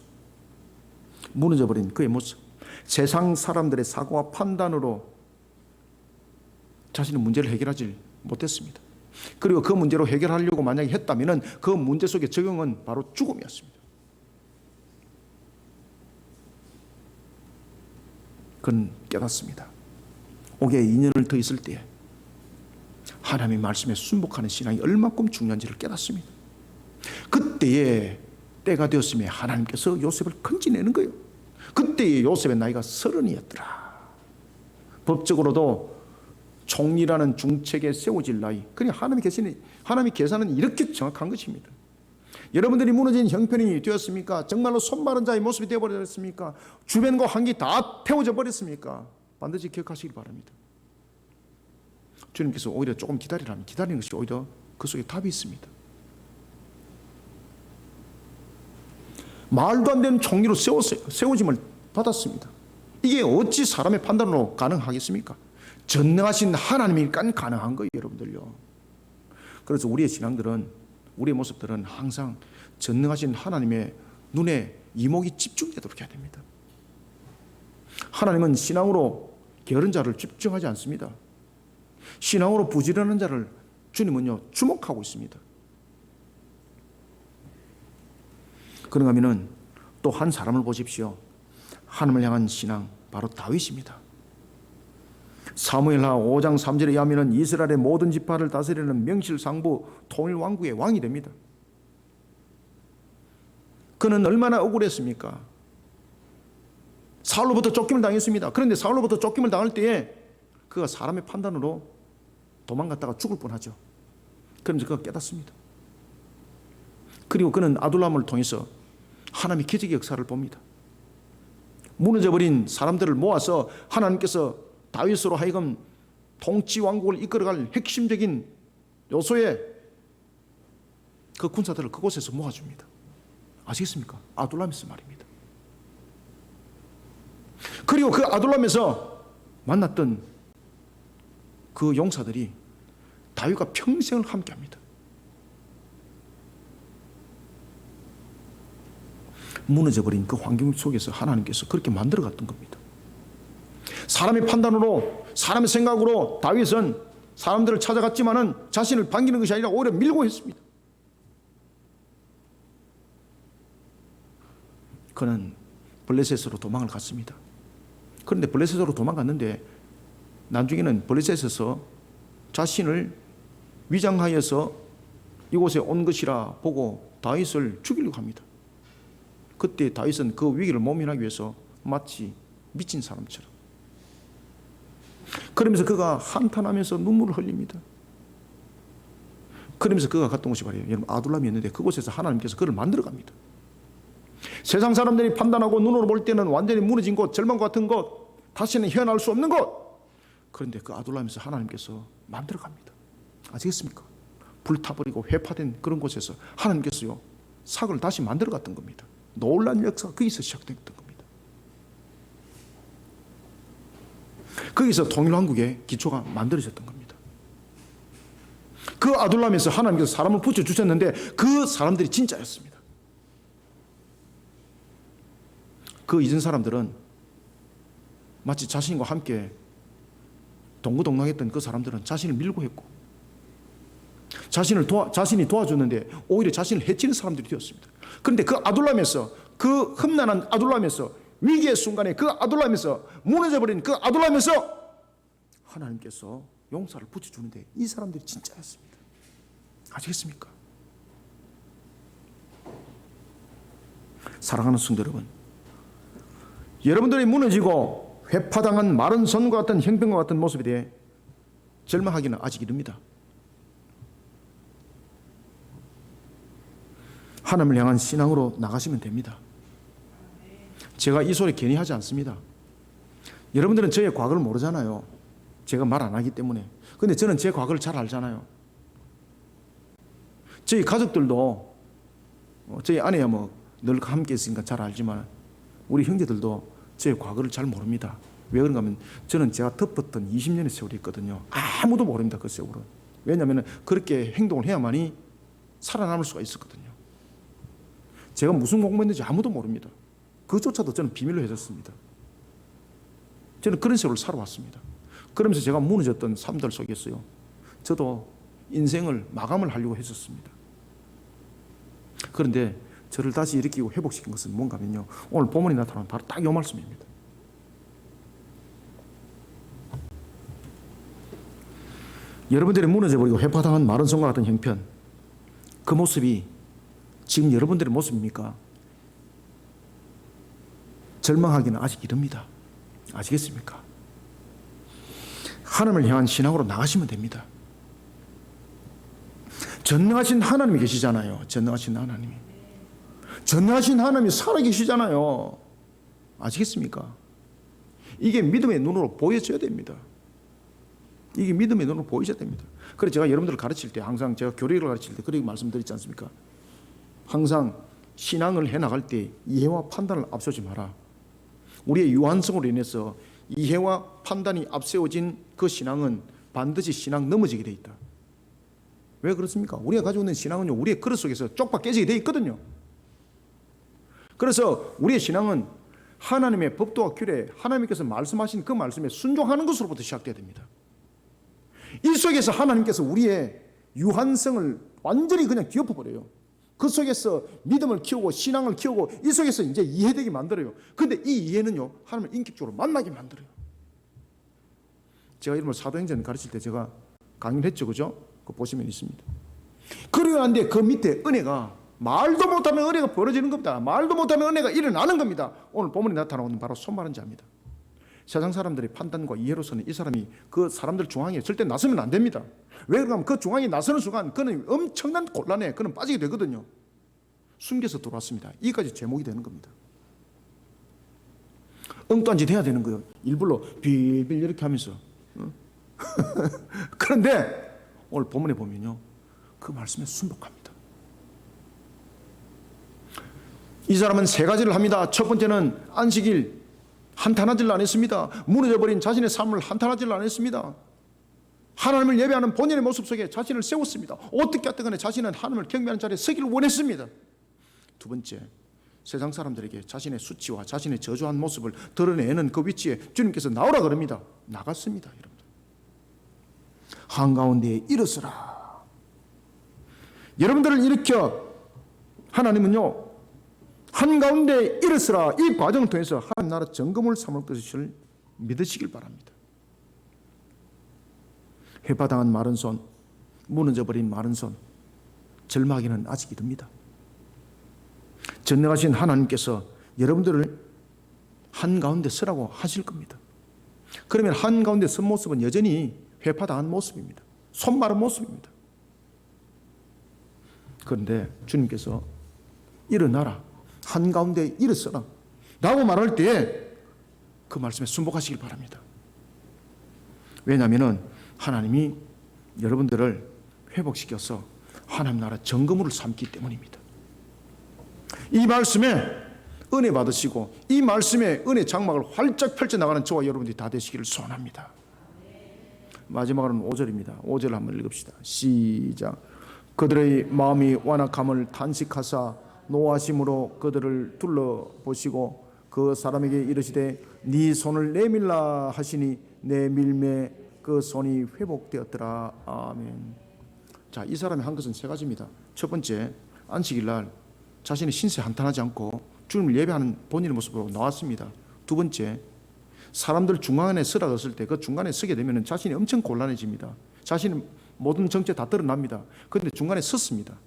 무너져버린 그의 모습, 세상 사람들의 사고와 판단으로 자신의 문제를 해결하지 못했습니다. 그리고 그 문제로 해결하려고 만약에 했다면 그 문제 속의 적용은 바로 죽음이었습니다. 그는 깨닫습니다. 옥에 2년을 더 있을 때에 하나님의 말씀에 순복하는 신앙이 얼마큼 중요한지를 깨닫습니다. 그때에 때가 되었음에 하나님께서 요셉을 건지내는 거예요. 그때에 요셉의 나이가 30이었더라. 법적으로도 총리라는 중책에 세워질 나이. 그러니까 하나님의 계산은 이렇게 정확한 것입니다. 여러분들이 무너진 형편이 되었습니까? 정말로 손마른 자의 모습이 되어버렸습니까? 주변과 환경이 다 태워져 버렸습니까? 반드시 기억하시길 바랍니다. 주님께서 오히려 조금 기다리라면 기다리는 것이 오히려 그 속에 답이 있습니다. 말도 안 되는 총리로 세워짐을 받았습니다. 이게 어찌 사람의 판단으로 가능하겠습니까? 전능하신 하나님이니까 가능한 거예요, 여러분들요. 그래서 우리의 신앙들은, 우리의 모습들은 항상 전능하신 하나님의 눈에 이목이 집중되도록 해야 됩니다. 하나님은 신앙으로 게으른 자를 집중하지 않습니다. 신앙으로 부지런한 자를 주님은요 주목하고 있습니다. 그런가 하면은 또 한 사람을 보십시오. 하나님을 향한 신앙, 바로 다윗입니다. 사무엘하 5장 3절에 의하면 이스라엘의 모든 지파를 다스리는 명실상부 통일 왕국의 왕이 됩니다. 그는 얼마나 억울했습니까? 사울로부터 쫓김을 당했습니다. 그런데 사울로부터 쫓김을 당할 때에 그가 사람의 판단으로 도망갔다가 죽을 뻔하죠. 그러면서 그가 깨닫습니다. 그리고 그는 아둘람을 통해서 하나님의 기적의 역사를 봅니다. 무너져버린 사람들을 모아서 하나님께서 다윗으로 하여금 통치 왕국을 이끌어갈 핵심적인 요소의 그 군사들을 그곳에서 모아줍니다. 아시겠습니까? 아둘람에서 말입니다. 그리고 그 아둘람에서 만났던 그 용사들이 다윗과 평생을 함께합니다. 무너져버린 그 환경 속에서 하나님께서 그렇게 만들어갔던 겁니다. 사람의 판단으로, 사람의 생각으로 다윗은 사람들을 찾아갔지만은 자신을 반기는 것이 아니라 오히려 밀고 했습니다. 그는 블레셋으로 도망을 갔습니다. 그런데 블레셋으로 도망갔는데 나중에는 블레셋에서 자신을 위장하여서 이곳에 온 것이라 보고 다윗을 죽이려고 합니다. 그때 다윗은 그 위기를 모면하기 위해서 마치 미친 사람처럼, 그러면서 그가 한탄하면서 눈물을 흘립니다. 그러면서 그가 갔던 곳이 바로 여러분 아둘람이었는데 그곳에서 하나님께서 그를 만들어갑니다. 세상 사람들이 판단하고 눈으로 볼 때는 완전히 무너진 곳, 절망과 같은 곳, 다시는 헤어나올 수 없는 곳, 그런데 그 아둘람에서 하나님께서 만들어갑니다. 아시겠습니까? 불타버리고 회파된 그런 곳에서 하나님께서요 사고를 다시 만들어갔던 겁니다. 놀란 역사가 거기서 시작됐던 겁니다. 거기서 통일왕국의 기초가 만들어졌던 겁니다. 그 아둘람에서 하나님께서 사람을 붙여주셨는데 그 사람들이 진짜였습니다. 그 이전 사람들은 마치 자신과 함께 동고동락했던 그 사람들은 자신을 밀고 했고 자신이 도와줬는데 오히려 자신을 해치는 사람들이 되었습니다. 그런데 그 아둘람에서, 그 험난한 아둘람에서, 위기의 순간에 그 아둘람에서, 무너져버린 그 아둘람에서 하나님께서 용사를 붙여주는데 이 사람들이 진짜였습니다. 아시겠습니까? 사랑하는 성도 여러분, 여러분들이 무너지고 회파당한 마른 선과 같은 형편과 같은 모습에 대해 절망하기는 아직 이릅니다. 하나님을 향한 신앙으로 나가시면 됩니다. 제가 이 소리 괜히 하지 않습니다. 여러분들은 저의 과거를 모르잖아요. 제가 말 안 하기 때문에. 근데 저는 제 과거를 잘 알잖아요. 저희 가족들도, 저희 아내야 늘 함께 있으니까 잘 알지만 우리 형제들도 제 과거를 잘 모릅니다. 왜 그런가 하면 저는 제가 덮었던 20년의 세월이 있거든요. 아무도 모릅니다. 그 세월은. 왜냐하면 그렇게 행동을 해야만이 살아남을 수가 있었거든요. 제가 무슨 공부했는지 아무도 모릅니다. 그조차도 저는 비밀로 해줬습니다. 저는 그런 세월을 살아왔습니다. 그러면서 제가 무너졌던 삶들 속에서요, 저도 인생을 마감을 하려고 했었습니다. 그런데 저를 다시 일으키고 회복시킨 것은 뭔가 하면요, 오늘 본문이 나타나는 바로 딱 이 말씀입니다. 여러분들이 무너져버리고 회파당한 마른 손과 같은 형편, 그 모습이 지금 여러분들의 모습입니까? 절망하기는 아직 이릅니다. 아시겠습니까? 하나님을 향한 신앙으로 나가시면 됩니다. 전능하신 하나님이 계시잖아요. 전능하신 하나님이. 전능하신 하나님이 살아계시잖아요. 아시겠습니까? 이게 믿음의 눈으로 보여져야 됩니다. 이게 믿음의 눈으로 보여져야 됩니다. 그래서 제가 여러분들을 가르칠 때, 항상 제가 교리를 가르칠 때 그렇게 말씀드리지 않습니까? 항상 신앙을 해나갈 때 이해와 판단을 앞서지 마라. 우리의 유한성으로 인해서 이해와 판단이 앞세워진 그 신앙은 반드시 신앙 넘어지게 돼 있다. 왜 그렇습니까? 우리가 가지고 있는 신앙은요, 우리의 그릇 속에서 쪽박 깨지게 돼 있거든요. 그래서 우리의 신앙은 하나님의 법도와 규례, 하나님께서 말씀하신 그 말씀에 순종하는 것으로부터 시작돼야 됩니다. 이 속에서 하나님께서 우리의 유한성을 완전히 그냥 뒤엎어버려요. 그 속에서 믿음을 키우고 신앙을 키우고 이 속에서 이제 이해되게 만들어요. 그런데 이 이해는요, 하나님을 인격적으로 만나게 만들어요. 제가 이름을 사도행전 가르칠 때 제가 강의를 했죠, 그죠? 그거 보시면 있습니다. 그래야 한데 그 밑에 은혜가, 말도 못하면 은혜가 벌어지는 겁니다. 말도 못하면 은혜가 일어나는 겁니다. 오늘 본문에 나타나는 바로 손마른 자입니다. 세상 사람들의 판단과 이해로서는 이 사람이 그 사람들 중앙에 절대 나서면 안 됩니다. 왜 그러냐면 그 중앙에 나서는 순간 그는 엄청난 곤란에 그는 빠지게 되거든요. 숨겨서 들어왔습니다. 이까지 제목이 되는 겁니다. 엉뚱한 짓 해야 되는 거예요. 일부러 빌빌 이렇게 하면서. 그런데 오늘 본문에 보면요, 그 말씀에 순복합니다. 이 사람은 세 가지를 합니다. 첫 번째는 안식일 한탄하지를 않았습니다. 무너져버린 자신의 삶을 한탄하지를 않았습니다. 하나님을 예배하는 본인의 모습 속에 자신을 세웠습니다. 어떻게 하든 간에 자신은 하나님을 경배하는 자리에 서기를 원했습니다. 두 번째, 세상 사람들에게 자신의 수치와 자신의 저주한 모습을 드러내는 그 위치에 주님께서 나오라 그럽니다. 나갔습니다. 여러분들. 한가운데에 일어서라. 여러분들을 일으켜 하나님은요, 한가운데 일어서라. 이 과정을 통해서 하나님 나라 정금을 삼을 것을 믿으시길 바랍니다. 회파당한 마른 손, 무너져버린 마른 손, 절망하기는 아직 이릅니다. 전능하신 하나님께서 여러분들을 한가운데 서라고 하실 겁니다. 그러면 한가운데 선 모습은 여전히 회파당한 모습입니다. 손 마른 모습입니다. 그런데 주님께서 일어나라, 한가운데 일어서라 라고 말할 때 그 말씀에 순복하시길 바랍니다. 왜냐하면 하나님이 여러분들을 회복시켜서 하나님 나라 정금으로 삼기 때문입니다. 이 말씀에 은혜 받으시고 이 말씀에 은혜 장막을 활짝 펼쳐나가는 저와 여러분들이 다 되시기를 소원합니다. 마지막으로는 5절입니다. 5절 한번 읽읍시다. 시작. 그들의 마음이 완악함을 탄식하사 노하심으로 그들을 둘러보시고 그 사람에게 이르시되 네 손을 내밀라 하시니 내밀매 그 손이 회복되었더라. 아멘. 자, 이 사람이 한 것은 세 가지입니다. 첫 번째, 안식일 날 자신의 신세 한탄하지 않고 주님을 예배하는 본인의 모습으로 나왔습니다. 두 번째, 사람들 중간에 서라갔을 때 그 중간에 서게 되면 자신이 엄청 곤란해집니다. 자신의 모든 정체 다 드러납니다. 그런데 중간에 섰습니다.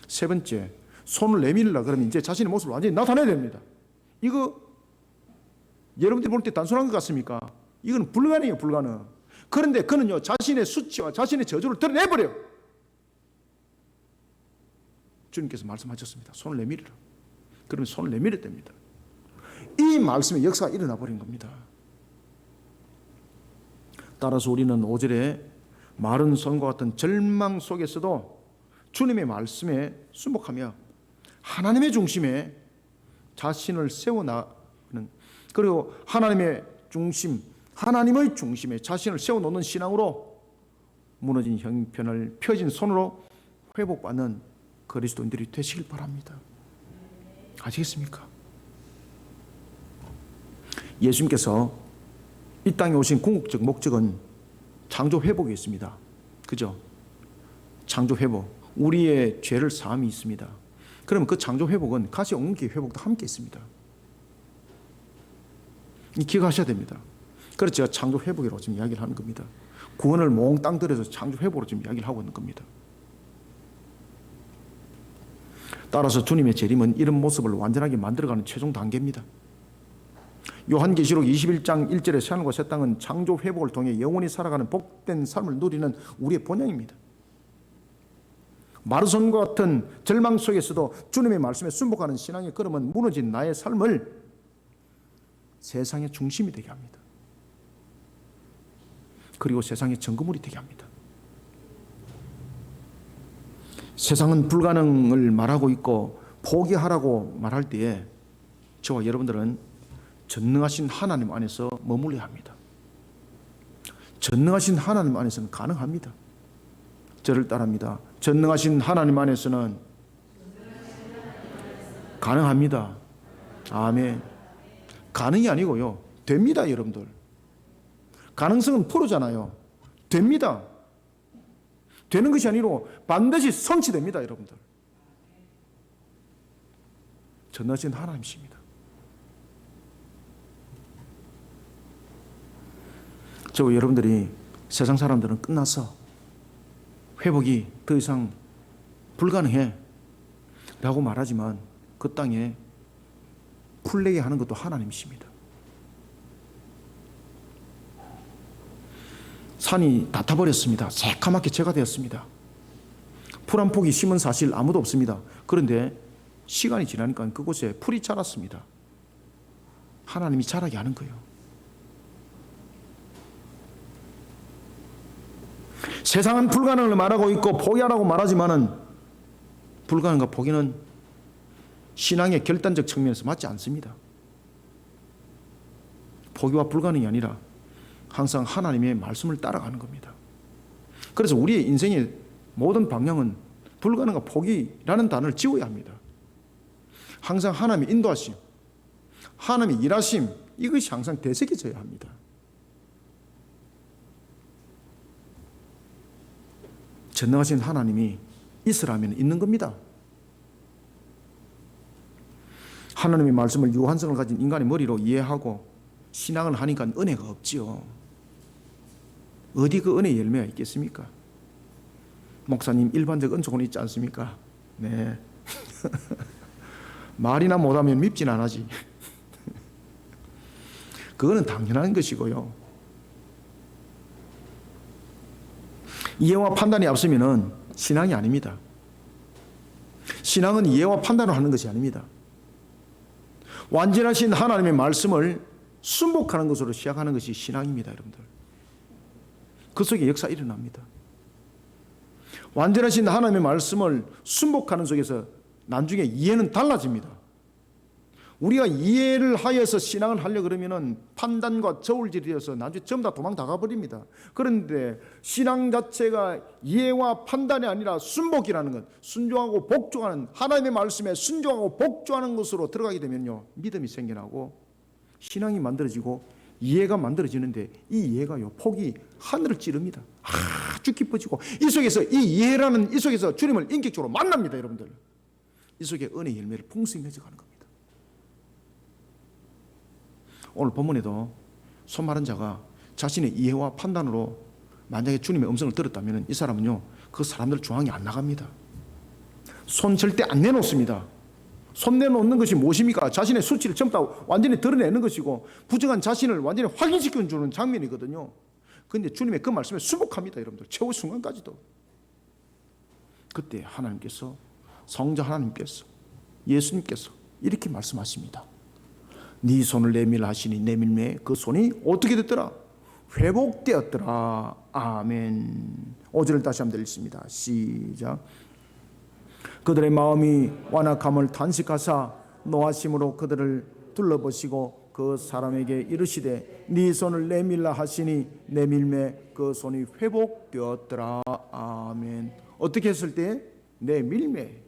세 번째, 손을 내밀라 그러면 이제 자신의 모습을 완전히 나타내야 됩니다. 이거 여러분들이 볼 때 단순한 것 같습니까? 이건 불가능해요, 불가능. 그런데 그는요, 자신의 수치와 자신의 저주를 드러내버려요. 주님께서 말씀하셨습니다. 손을 내밀으라. 그러면 손을 내밀었답니다. 이 말씀의 역사가 일어나 버린 겁니다. 따라서 우리는 5절에 마른 손과 같은 절망 속에서도 주님의 말씀에 순복하며 하나님의 중심에 자신을 세워나가는, 그리고 하나님의 중심에 자신을 세워놓는 신앙으로 무너진 형편을 펴진 손으로 회복받는 그리스도인들이 되시길 바랍니다. 아시겠습니까? 예수님께서 이 땅에 오신 궁극적 목적은 창조 회복이 있습니다. 그죠? 창조 회복, 우리의 죄를 사함이 있습니다. 그러면 그 창조 회복은 가시 엉기 회복도 함께 있습니다. 기억하셔야 됩니다. 그래서 제가 창조 회복이라고 지금 이야기를 하는 겁니다. 구원을 몽땅 들여서 창조 회복으로 지금 이야기를 하고 있는 겁니다. 따라서 주님의 재림은 이런 모습을 완전하게 만들어가는 최종 단계입니다. 요한계시록 21장 1절에 새하늘과 새 땅은 창조 회복을 통해 영원히 살아가는 복된 삶을 누리는 우리의 본향입니다. 마르손과 같은 절망 속에서도 주님의 말씀에 순복하는 신앙의 걸음은 무너진 나의 삶을 세상의 중심이 되게 합니다. 그리고 세상의 전거물이 되게 합니다. 세상은 불가능을 말하고 있고 포기하라고 말할 때에 저와 여러분들은 전능하신 하나님 안에서 머물러야 합니다. 전능하신 하나님 안에서는 가능합니다. 저를 따라합니다. 전능하신 하나님 안에서는 가능합니다. 아멘. 가능이 아니고요, 됩니다. 여러분들, 가능성은 프로잖아요. 됩니다. 되는 것이 아니고 반드시 성취됩니다. 여러분들, 전능하신 하나님이십니다. 저 여러분들이 세상 사람들은 끝났어, 회복이 더 이상 불가능해 라고 말하지만 그 땅에 풀리게 하는 것도 하나님이십니다. 산이 다 타버렸습니다. 새카맣게 재가 되었습니다. 풀 한 폭이 심은 사실 아무도 없습니다. 그런데 시간이 지나니까 그곳에 풀이 자랐습니다. 하나님이 자라게 하는 거예요. 세상은 불가능을 말하고 있고 포기하라고 말하지만은 불가능과 포기는 신앙의 결단적 측면에서 맞지 않습니다. 포기와 불가능이 아니라 항상 하나님의 말씀을 따라가는 겁니다. 그래서 우리의 인생의 모든 방향은 불가능과 포기라는 단어를 지워야 합니다. 항상 하나님의 인도하심, 하나님의 일하심, 이것이 항상 되새겨져야 합니다. 전능하신 하나님이 있으라면 있는 겁니다. 하나님의 말씀을 유한성을 가진 인간의 머리로 이해하고 신앙을 하니까 은혜가 없지요. 어디 그 은혜의 열매가 있겠습니까? 목사님, 일반적 은총은 있지 않습니까? 네. 말이나 못하면 밉진 않아지. 그거는 당연한 것이고요. 이해와 판단이 앞서면은 신앙이 아닙니다. 신앙은 이해와 판단을 하는 것이 아닙니다. 완전하신 하나님의 말씀을 순복하는 것으로 시작하는 것이 신앙입니다. 여러분들, 그 속에 역사 일어납니다. 완전하신 하나님의 말씀을 순복하는 속에서 나중에 이해는 달라집니다. 우리가 이해를 하여서 신앙을 하려고 그러면은 판단과 저울질이어서 나중에 전부 다 도망 다 가버립니다. 그런데 신앙 자체가 이해와 판단이 아니라 순복이라는 것, 순종하고 복종하는, 하나님의 말씀에 순종하고 복종하는 것으로 들어가게 되면요, 믿음이 생겨나고 신앙이 만들어지고 이해가 만들어지는데, 이 이해가요, 폭이 하늘을 찌릅니다. 아주 깊어지고 이 속에서, 이 이해라는 이 속에서 주님을 인격적으로 만납니다. 여러분들, 이 속에 은혜의 열매를 풍성히 맺어가는 겁니다. 오늘 본문에도 손 마른 자가 자신의 이해와 판단으로 만약에 주님의 음성을 들었다면 이 사람은요, 그 사람들 중앙에 안 나갑니다. 손 절대 안 내놓습니다. 손 내놓는 것이 무엇입니까? 자신의 수치를 전부 다 완전히 드러내는 것이고 부정한 자신을 완전히 확인시켜주는 장면이거든요. 그런데 주님의 그 말씀에 순복합니다. 여러분들, 최후 순간까지도. 그때 하나님께서 성자 하나님께서, 예수님께서 이렇게 말씀하십니다. 네 손을 내밀라 하시니 내밀매 그 손이 어떻게 됐더라? 회복되었더라. 아멘. 5절을 다시 한번 읽습니다. 시작. 그들의 마음이 완악함을 탄식하사 노하심으로 그들을 둘러보시고 그 사람에게 이르시되 네 손을 내밀라 하시니 내밀매 그 손이 회복되었더라. 아멘. 어떻게 했을 때? 내밀매.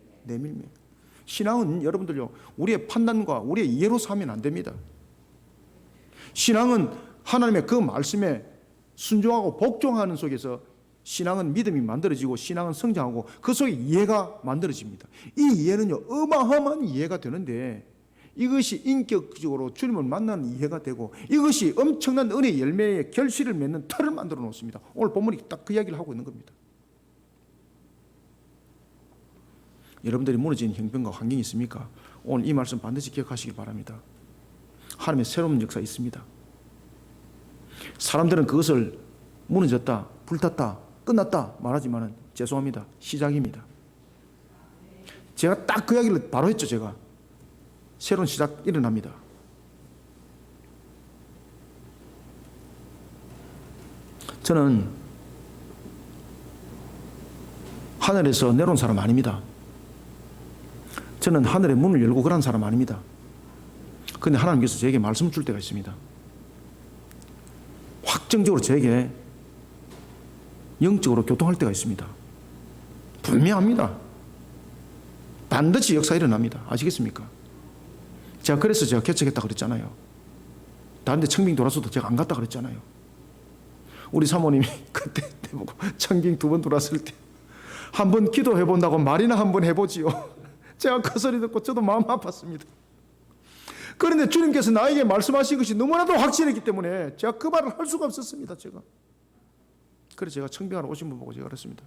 신앙은 여러분들요, 우리의 판단과 우리의 이해로 사면 안 됩니다. 신앙은 하나님의 그 말씀에 순종하고 복종하는 속에서 신앙은 믿음이 만들어지고 신앙은 성장하고 그 속에 이해가 만들어집니다. 이 이해는요, 어마어마한 이해가 되는데 이것이 인격적으로 주님을 만나는 이해가 되고 이것이 엄청난 은혜의 열매의 결실을 맺는 틀을 만들어 놓습니다. 오늘 본문이 딱 그 이야기를 하고 있는 겁니다. 여러분들이 무너진 형편과 환경이 있습니까? 오늘 이 말씀 반드시 기억하시길 바랍니다. 하나님의 새로운 역사 있습니다. 사람들은 그것을 무너졌다, 불탔다, 끝났다 말하지만 죄송합니다. 시작입니다. 제가 딱 그 이야기를 바로 했죠. 제가 새로운 시작 일어납니다. 저는 하늘에서 내려온 사람 아닙니다. 저는 하늘의 문을 열고 그런 사람 아닙니다. 그런데 하나님께서 저에게 말씀을 줄 때가 있습니다. 확정적으로 저에게 영적으로 교통할 때가 있습니다. 분명합니다. 반드시 역사 일어납니다. 아시겠습니까? 그래서 제가 개척했다 그랬잖아요. 다른 데 청빙 돌아서도 제가 안 갔다 그랬잖아요. 우리 사모님이 그때 보고 청빙 2번 돌았을 때 한 번 기도해 본다고 말이나 한번 해보지요. 제가 그 소리 듣고 저도 마음 아팠습니다. 그런데 주님께서 나에게 말씀하신 것이 너무나도 확실했기 때문에 제가 그 말을 할 수가 없었습니다. 그래서 제가 청빙하러 오신 분 보고 제가 그랬습니다.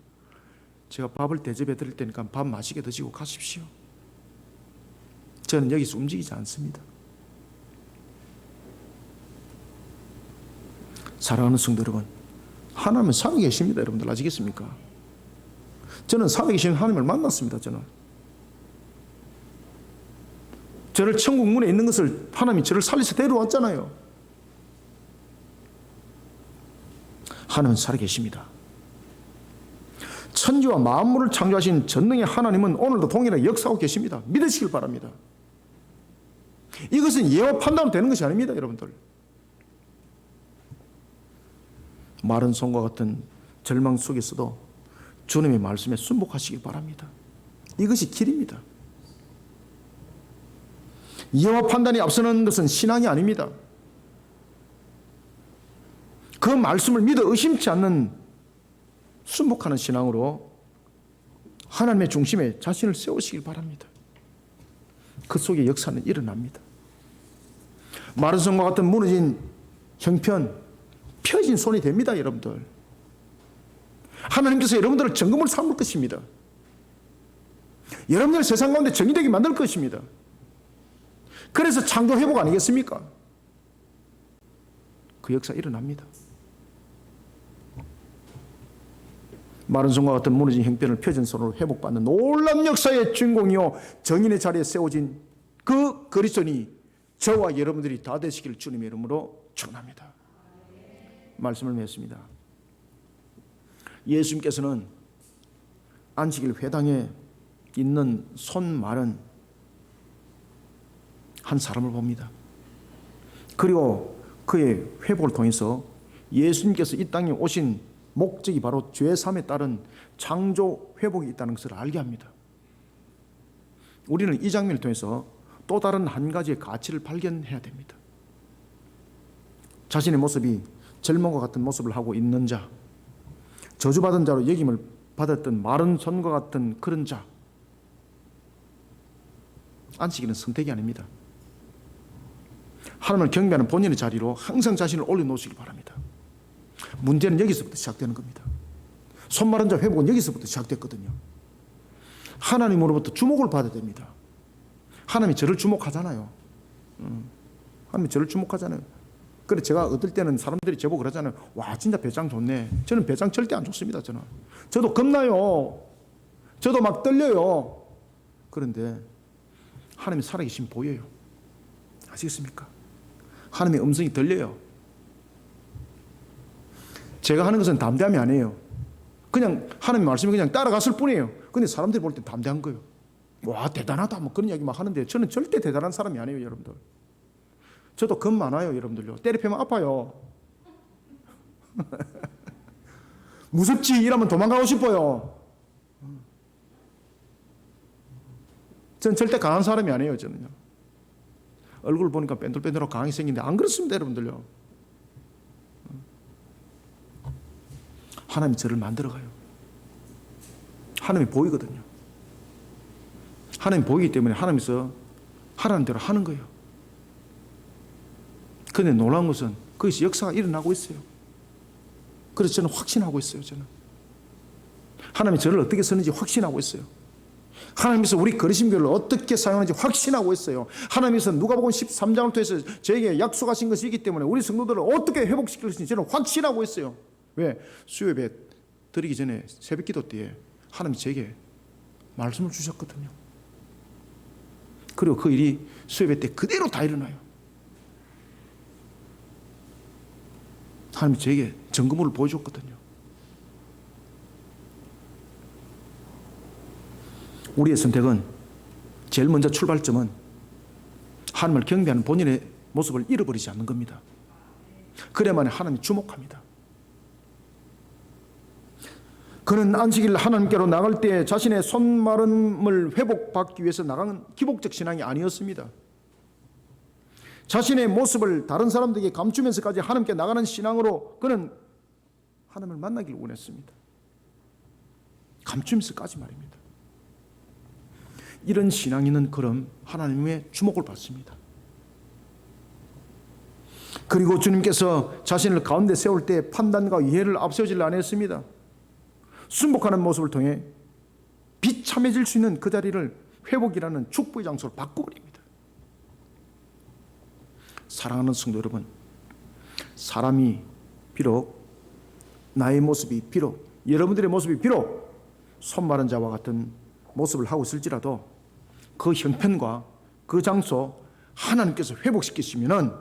제가 밥을 대접해 드릴 테니까 밥 맛있게 드시고 가십시오. 저는 여기서 움직이지 않습니다. 사랑하는 성도 여러분, 하나님은 살아계십니다. 여러분들 아시겠습니까? 저는 살아계신 하나님을 만났습니다. 저를 천국 문에 있는 것을 하나님이 저를 살려서 데려왔잖아요. 하나님은 살아계십니다. 천지와 만물을 창조하신 전능의 하나님은 오늘도 동일하게 역사하고 계십니다. 믿으시길 바랍니다. 이것은 예와 판단으로 되는 것이 아닙니다. 여러분들, 마른 손과 같은 절망 속에서도 주님의 말씀에 순복하시길 바랍니다. 이것이 길입니다. 이해와 판단이 앞서는 것은 신앙이 아닙니다. 그 말씀을 믿어 의심치 않는 순복하는 신앙으로 하나님의 중심에 자신을 세우시길 바랍니다. 그 속에 역사는 일어납니다. 마른 손과 같은 무너진 형편, 펴진 손이 됩니다. 여러분들, 하나님께서 여러분들을 정금을 삼을 것입니다. 여러분들 세상 가운데 정의되게 만들 것입니다. 그래서 창조 회복 아니겠습니까? 그 역사 일어납니다. 마른 손과 같은 무너진 형편을 펴진 손으로 회복받는 놀라운 역사의 주인공이요 정인의 자리에 세워진 그 그리스도인이 저와 여러분들이 다 되시기를 주님의 이름으로 축원합니다. 말씀을 맺습니다. 예수님께서는 안식일 회당에 있는 손 마른 한 사람을 봅니다. 그리고 그의 회복을 통해서 예수님께서 이 땅에 오신 목적이 바로 죄사함에 따른 창조 회복이 있다는 것을 알게 합니다. 우리는 이 장면을 통해서 또 다른 한 가지의 가치를 발견해야 됩니다. 자신의 모습이 절망과 같은 모습을 하고 있는 자, 저주받은 자로 여김을 받았던 마른 손과 같은 그런 자, 안식일은 선택이 아닙니다. 하나님을 경배하는 본인의 자리로 항상 자신을 올려놓으시기 바랍니다. 문제는 여기서부터 시작되는 겁니다. 손 마른 자 회복은 여기서부터 시작됐거든요. 하나님으로부터 주목을 받아야 됩니다. 하나님이 저를 주목하잖아요. 하나님이 저를 주목하잖아요. 그래 제가 어떨 때는 사람들이 제보고 그러잖아요. 와 진짜 배짱 좋네. 저는 배짱 절대 안 좋습니다. 저도 겁나요. 저도 막 떨려요. 그런데 하나님이 살아계신 보여요. 아시겠습니까? 하나님의 음성이 들려요. 제가 하는 것은 담대함이 아니에요. 그냥 하나님의 말씀이 그냥 따라갔을 뿐이에요. 근데 사람들이 볼 때 담대한 거예요. 와, 대단하다 뭐 그런 이야기 막 하는데 저는 절대 대단한 사람이 아니에요, 여러분들. 저도 겁 많아요, 여러분들요. 때리면 아파요. 무섭지 이러면 도망가고 싶어요. 전 절대 강한 사람이 아니에요, 저는요. 얼굴 보니까 뺀들뺀들하고 강하게 생긴데 안 그렇습니다, 여러분들요. 하나님이 저를 만들어가요. 하나님이 보이거든요. 하나님이 보이기 때문에 하나님께서 하라는 대로 하는 거예요. 그런데 놀라운 것은 거기서 역사가 일어나고 있어요. 그래서 저는 확신하고 있어요. 저는 하나님이 저를 어떻게 쓰는지 확신하고 있어요. 하나님께서 우리 거리심교를 어떻게 사용하는지 확신하고 있어요. 하나님께서 누가복음 13장을 통해서 저에게 약속하신 것이 있기 때문에 우리 성도들을 어떻게 회복시킬 것인지 저는 확신하고 있어요. 왜? 수요예배 드리기 전에 새벽기도 때에 하나님이 제게 말씀을 주셨거든요. 그리고 그 일이 수요예배 때 그대로 다 일어나요. 하나님이 저에게 점검을 보여줬거든요. 우리의 선택은 제일 먼저 출발점은 하나님을 경배하는 본인의 모습을 잃어버리지 않는 겁니다. 그래야만 하나님이 주목합니다. 그는 안식일 하나님께로 나갈 때 자신의 손마름을 회복받기 위해서 나가는 기복적 신앙이 아니었습니다. 자신의 모습을 다른 사람들에게 감추면서까지 하나님께 나가는 신앙으로 그는 하나님을 만나기를 원했습니다. 감추면서까지 말입니다. 이런 신앙인은 그럼 하나님의 주목을 받습니다. 그리고 주님께서 자신을 가운데 세울 때 판단과 이해를 앞세우지를 않았습니다. 순복하는 모습을 통해 비참해질 수 있는 그 자리를 회복이라는 축복의 장소로 바꿔버립니다. 사랑하는 성도 여러분, 사람이 비록 나의 모습이 비록 여러분들의 모습이 비록 손마른 자와 같은 모습을 하고 있을지라도 그 형편과 그 장소 하나님께서 회복시키시면은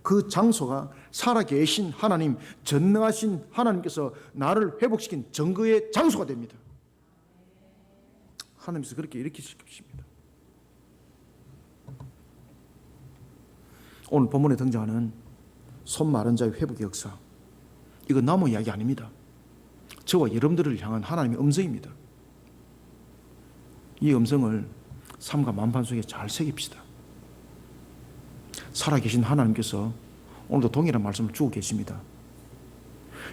그 장소가 살아계신 하나님, 전능하신 하나님께서 나를 회복시킨 증거의 장소가 됩니다. 하나님께서 그렇게 일으키실 것입니다. 오늘 본문에 등장하는 손 마른 자의 회복의 역사, 이건 나무 이야기 아닙니다. 저와 여러분들을 향한 하나님의 음성입니다. 이 음성을 삶과 만판 속에 잘 새깁시다. 살아계신 하나님께서 오늘도 동일한 말씀을 주고 계십니다.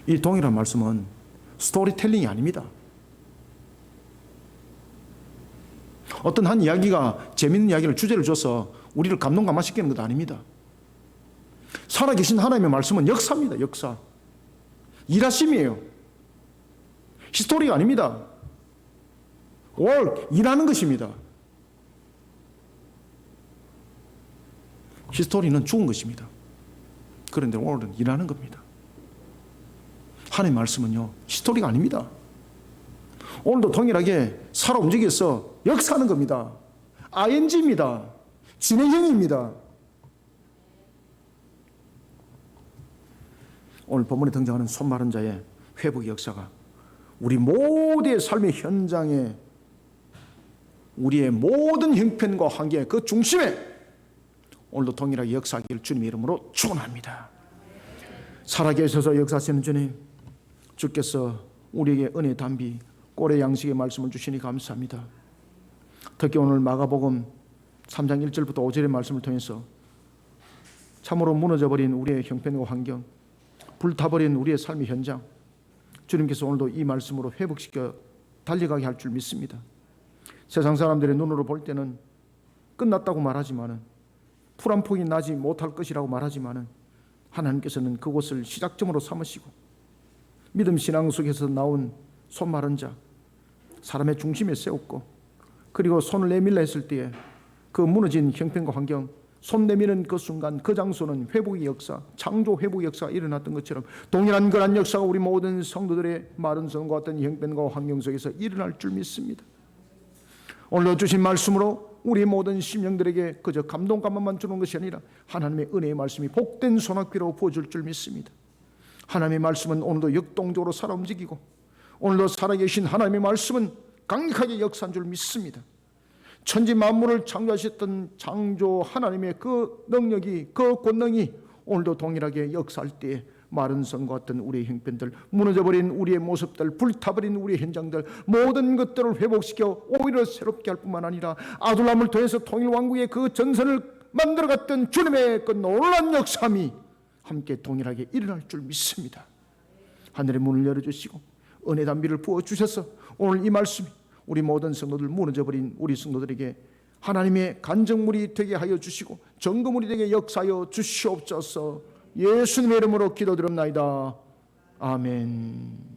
이 동일한 말씀은 스토리텔링이 아닙니다. 어떤 한 이야기가 재밌는 이야기를 주제를 줘서 우리를 감동감화시키는 것도 아닙니다. 살아계신 하나님의 말씀은 역사입니다. 역사. 일하심이에요. 히스토리가 아닙니다. 일하는 것입니다. 히스토리는 죽은 것입니다. 그런데 오늘은 일하는 겁니다. 하나님의 말씀은요, 히스토리가 아닙니다. 오늘도 동일하게 살아 움직여서 역사하는 겁니다. ing입니다. 진행형입니다. 오늘 본문에 등장하는 손마른 자의 회복의 역사가 우리 모두의 삶의 현장에, 우리의 모든 형편과 환경의 그 중심에 오늘도 동일하게 역사하기를 주님의 이름으로 축원합니다. 살아계셔서 역사하시는 주님, 주께서 우리에게 은혜 담비 꼴의 양식의 말씀을 주시니 감사합니다. 특히 오늘 마가복음 3장 1절부터 5절의 말씀을 통해서 참으로 무너져버린 우리의 형편과 환경, 불타버린 우리의 삶의 현장, 주님께서 오늘도 이 말씀으로 회복시켜 달려가게 할 줄 믿습니다. 세상 사람들의 눈으로 볼 때는 끝났다고 말하지만은, 풀 한 폭이 나지 못할 것이라고 말하지만은, 하나님께서는 그곳을 시작점으로 삼으시고 믿음 신앙 속에서 나온 손 마른 자, 사람의 중심에 세웠고, 그리고 손을 내밀라 했을 때에 그 무너진 형편과 환경, 손 내미는 그 순간 그 장소는 회복의 역사, 창조 회복의 역사가 일어났던 것처럼 동일한 그런 역사가 우리 모든 성도들의 마른 손과 같은 형편과 환경 속에서 일어날 줄 믿습니다. 오늘 주신 말씀으로 우리 모든 심령들에게 그저 감동감만 주는 것이 아니라 하나님의 은혜의 말씀이 복된 소낙비로 부어줄 줄 믿습니다. 하나님의 말씀은 오늘도 역동적으로 살아 움직이고 오늘도 살아계신 하나님의 말씀은 강력하게 역사한 줄 믿습니다. 천지 만물을 창조하셨던 창조 하나님의 그 능력이, 그 권능이 오늘도 동일하게 역사할 때에 마른 성과 같은 우리의 형편들, 무너져버린 우리의 모습들, 불타버린 우리의 현장들, 모든 것들을 회복시켜 오히려 새롭게 할 뿐만 아니라 아둘람을 통해서 통일왕국의 그 전선을 만들어갔던 주님의 그 놀라운 역사함이 함께 동일하게 일어날 줄 믿습니다. 하늘의 문을 열어주시고 은혜 담비를 부어주셔서 오늘 이 말씀이 우리 모든 성도들, 무너져버린 우리 성도들에게 하나님의 간증물이 되게 하여 주시고 증거물이 되게 역사하여 주시옵소서. 예수님의 이름으로 기도드립나이다. 아멘.